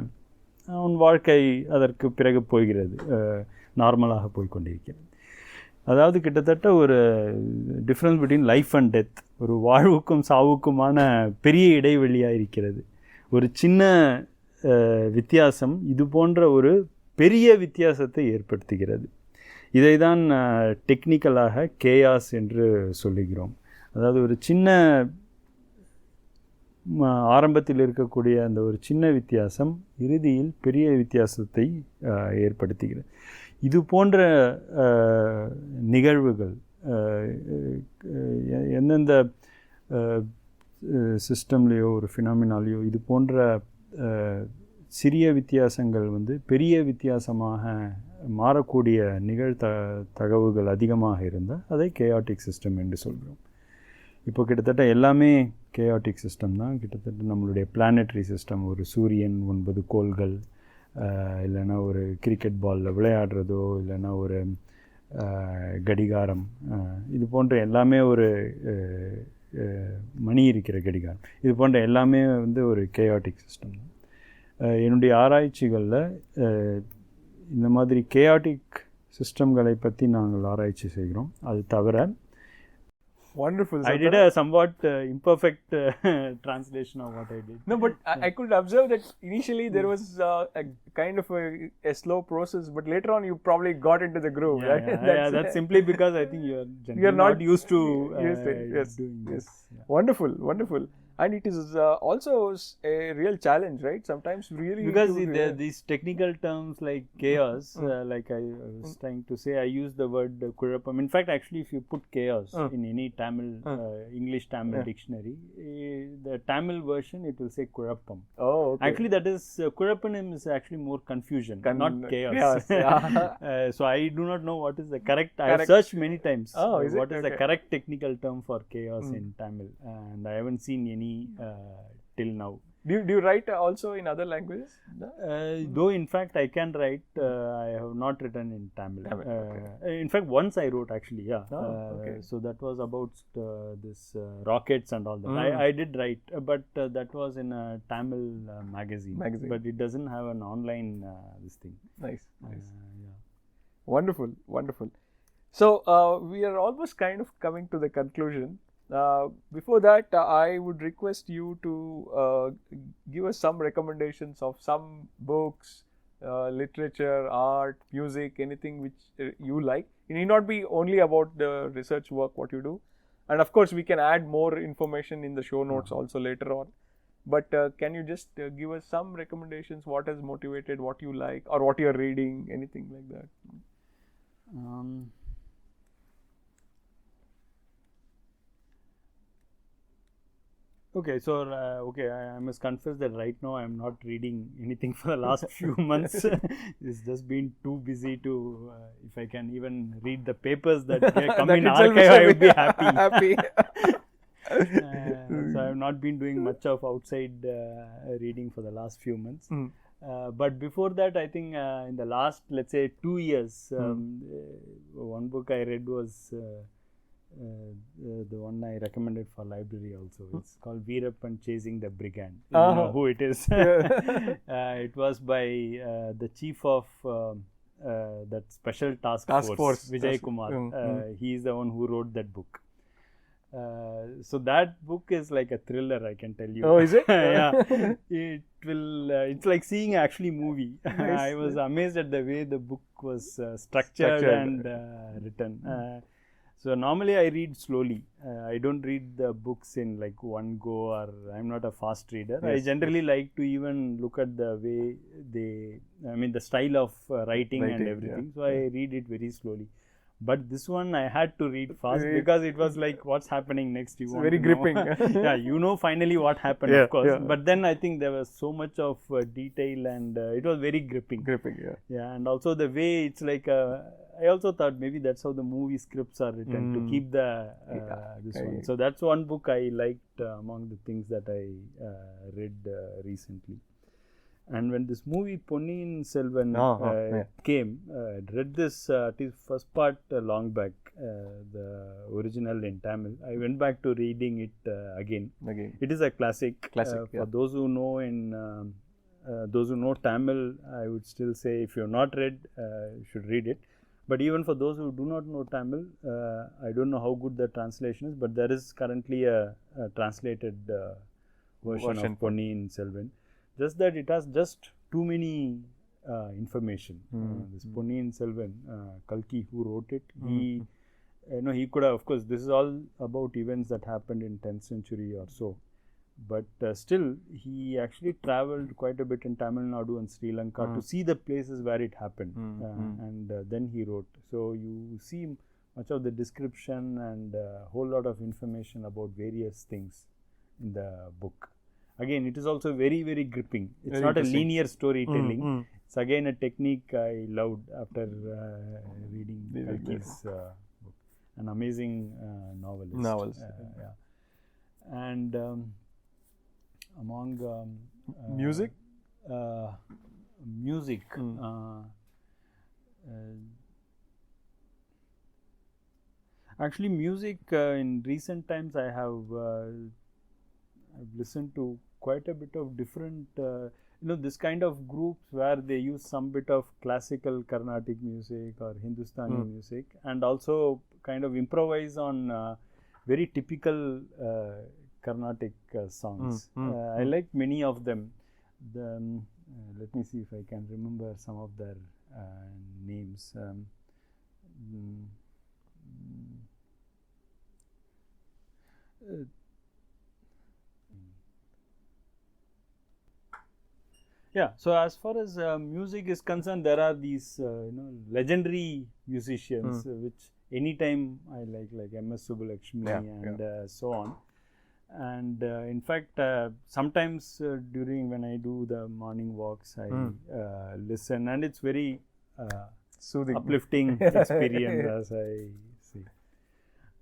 அவன் வாழ்க்கை அதற்கு பிறகு போகிறது, நார்மலாக போய் கொண்டிருக்கிறது. அதாவது கிட்டத்தட்ட ஒரு difference between life and death, ஒரு வாழ்வுக்கும் சாவுக்குமான பெரிய இடைவெளியாக இருக்கிறது. ஒரு சின்ன வித்தியாசம் இது போன்ற ஒரு பெரிய வித்தியாசத்தை ஏற்படுத்துகிறது. இதை தான் டெக்னிக்கலாக கேயாஸ் என்று சொல்லுகிறோம். அதாவது ஒரு சின்ன ஆரம்பத்தில் இருக்கக்கூடிய அந்த ஒரு சின்ன வித்தியாசம் இறுதியில் பெரிய வித்தியாசத்தை ஏற்படுத்துகிறது. இது போன்ற நிகழ்வுகள் எந்தெந்த சிஸ்டம்லேயோ ஒரு ஃபினாமினாலேயோ இது போன்ற சிறிய வித்தியாசங்கள் பெரிய வித்தியாசமாக மாறக்கூடிய தகவுகள் அதிகமாக இருந்தால் அதை கேயாட்டிக் சிஸ்டம் என்று சொல்கிறோம். இப்போ கிட்டத்தட்ட எல்லாமே கேயாட்டிக் சிஸ்டம் தான். கிட்டத்தட்ட நம்மளுடைய பிளானட்டரி சிஸ்டம், ஒரு சூரியன், 9 கோள்கள், இல்லைன்னா ஒரு கிரிக்கெட் பாலில் விளையாடுறதோ, இல்லைன்னா ஒரு கடிகாரம், இது போன்ற எல்லாமே ஒரு மணி இருக்கிற கடிகாரம், இது போன்ற எல்லாமே ஒரு கேயாட்டிக் சிஸ்டம் தான். என்னுடைய ஆராய்ச்சிகளில் இந்த மாதிரி கேயாட்டிக் சிஸ்டம்களை பற்றி நாங்கள் ஆராய்ச்சி செய்கிறோம். அது தவிர wonderful. I did a somewhat imperfect translation of what I did. No, but I could observe that initially there was a kind of a slow process, but later on you probably got into the groove, right? That's simply because I think you're not used to doing this. Yeah. Wonderful. And it is also a real challenge, right? Sometimes really because these technical terms like chaos, like I was trying to say, I use the word kurappam. In fact, actually, if you put chaos in any Tamil English Tamil dictionary, the Tamil version it will say kurappam. Oh, okay. Actually, that is kurappam is actually more confusion, not chaos. So I do not know what is the correct. I have searched many times. What is the correct technical term for chaos in Tamil, and I haven't seen any till now. Do you write also in other languages? Though in fact I can write, I have not written in Tamil. In fact once I wrote actually, so that was about this rockets and all that. I did write, but that was in a Tamil magazine, but it doesn't have an online this thing. Nice. Yeah. Wonderful. So we are almost kind of coming to the conclusion. Before that, I would request you to give us some recommendations of some books, literature, art, music, anything which you like. It need not be only about the research work what you do, and of course we can add more information in the show notes also later on. But can you just give us some recommendations? What has motivated, what you like, or what you are reading, anything like that? Okay, so I must confess that right now I am not reading anything for the last few months. It's just been too busy to. If I can even read the papers that come in archive, I would be happy. So I have not been doing much of outside reading for the last few months. But before that, I think in the last, let's say, 2 years, one book I read was. The one I recommended for library also. It's called Veerappan Chasing the Brigand. You know who it is. It was by the chief of that special task force, Vijay Kumar. He is the one who wrote that book. So that book is like a thriller, I can tell you. Oh, is it? It's like seeing actually movie. Nice. I was amazed at the way the book was structured and written. So normally I read slowly. I don't read the books in like one go, or I'm not a fast reader. I generally like to even look at the way the style of writing and everything. So I read it very slowly. But this one I had to read fast because it was like, what's happening next? You want very to gripping. Yeah, finally what happened, of course. But then I think there was so much of detail, and it was very gripping. Yeah, and also the way it's like. I also thought maybe that's how the movie scripts are written, to keep the this one. So that's one book I liked among the things that I read recently. And when this movie Ponniyin Selvan came, I read this first part long back, the original in Tamil. I went back to reading it again. It is a classic. For those who know those who know Tamil, I would still say if you have not read, you should read it. But even for those who do not know Tamil, I don't know how good the translation is, but there is currently a translated version of Ponniyin Selvan. Just that it has just too many information. This Ponniyin Selvan, Kalki, who wrote it, he could have, of course, this is all about events that happened in 10th century or so. But still, he actually traveled quite a bit in Tamil Nadu and Sri Lanka to see the places where it happened, and then he wrote. So you see much of the description and a whole lot of information about various things in the book. Again, it is also very, very gripping. It's not a linear storytelling. It's again a technique I loved after reading Kalki's book. An amazing novelist. And among music? Actually, music in recent times I have I've listened to quite a bit of different this kind of groups where they use some bit of classical Carnatic music or Hindustani music, and also kind of improvise on very typical Carnatic songs. I like many of them. Let me see if I can remember some of their names. Yeah, so as far as music is concerned, there are these legendary musicians which anytime I like MS Subbulakshmi and so on. And in fact, sometimes during when I do the morning walks, I listen, and it's very soothing, uplifting experience as I see.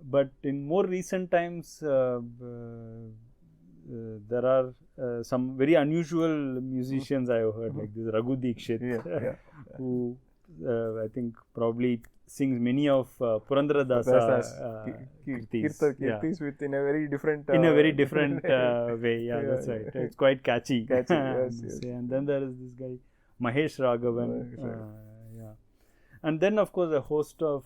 But in more recent times, there are some very unusual musicians I have heard, like this Raghu Dikshit, who I think probably sings many of Purandara Dasa's kirtis with in a very different way. That's right. It's quite catchy. Yes. And then there is this guy Mahesh Raghavan. And then of course a host of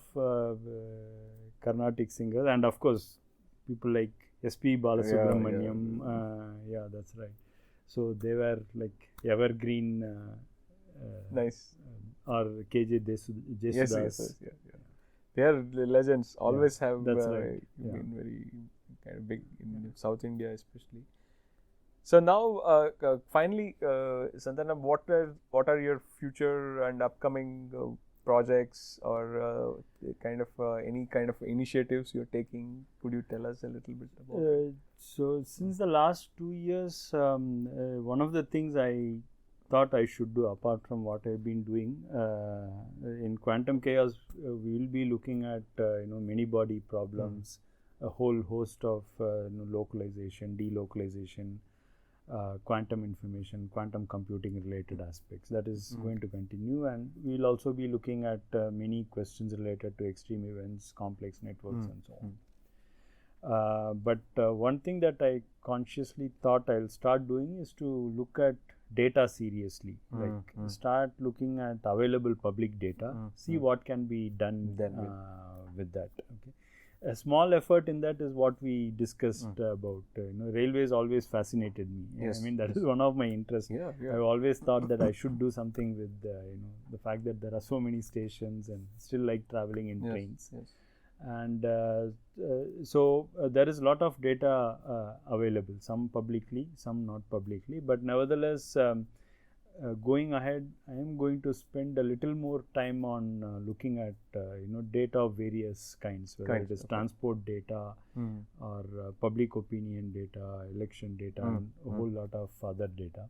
Carnatic singers, and of course people like S.P. Balasubramaniam. That's right. So they were like evergreen. Nice. Or K.J. Jesudas. Yes. They are legends. Always have been very kind of big in South India, especially. So now, finally, Santhanam, what are your future and upcoming projects or any kind of initiatives you're taking? Could you tell us a little bit about it? So since the last 2 years, one of the things I thought I should do, apart from what I've been doing in quantum chaos, we will be looking at many body problems, a whole host of localization, delocalization, quantum information, quantum computing related aspects. That is going to continue, and we'll also be looking at many questions related to extreme events, complex networks, and so on. But one thing that I consciously thought I'll start doing is to look at data seriously, start looking at available public data, see what can be done with that. Okay. A small effort in that is what we discussed about. Railways always fascinated me. Yes. I mean, that is one of my interests. I've always thought that I should do something with the fact that there are so many stations, and still like traveling in trains. And so there is a lot of data available, some publicly, some not publicly, but nevertheless going ahead, I am going to spend a little more time on looking at data of various kinds, whether it is transport data or public opinion data, election data, and a whole lot of other data,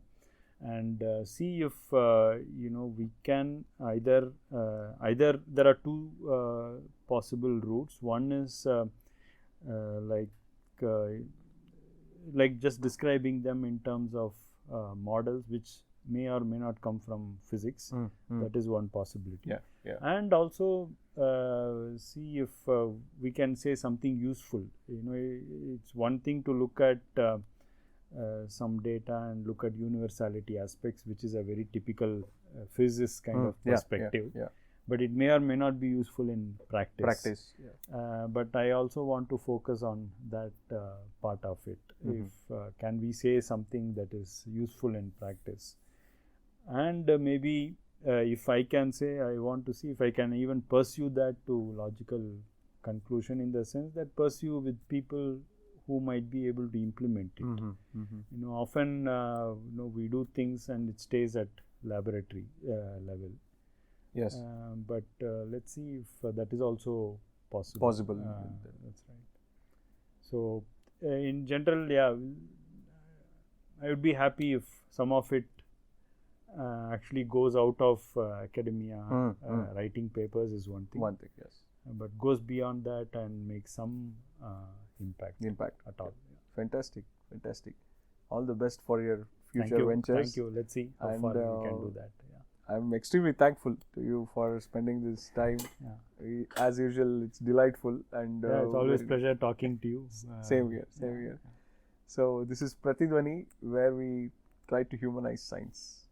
and see if we can either there are two possible routes. One is like just describing them in terms of models which may or may not come from physics. That is one possibility. And also see if we can say something useful. It's one thing to look at some data and look at universality aspects, which is a very typical physicist kind of perspective. but it may or may not be useful in practice. Yeah. But I also want to focus on that part of it. If can we say something that is useful in practice, and maybe if I can say, I want to see if I can even pursue that to logical conclusion, in the sense that pursue with people who might be able to implement it. You know, often you know, we do things and it stays at laboratory level. Yes. But let's see if that is also possible. That's right. So in general, yeah, I would be happy if some of it actually goes out of academia. Writing papers is one thing. Yes. But goes beyond that and makes some impact at all. Yeah. Fantastic. All the best for your future ventures. Thank you. Let's see how far we can do that. Yeah. I'm extremely thankful to you for spending this time. Yeah. As usual, it's delightful, and it's always pleasure talking to you. Same here. So this is Pratidhwani, where we try to humanize science.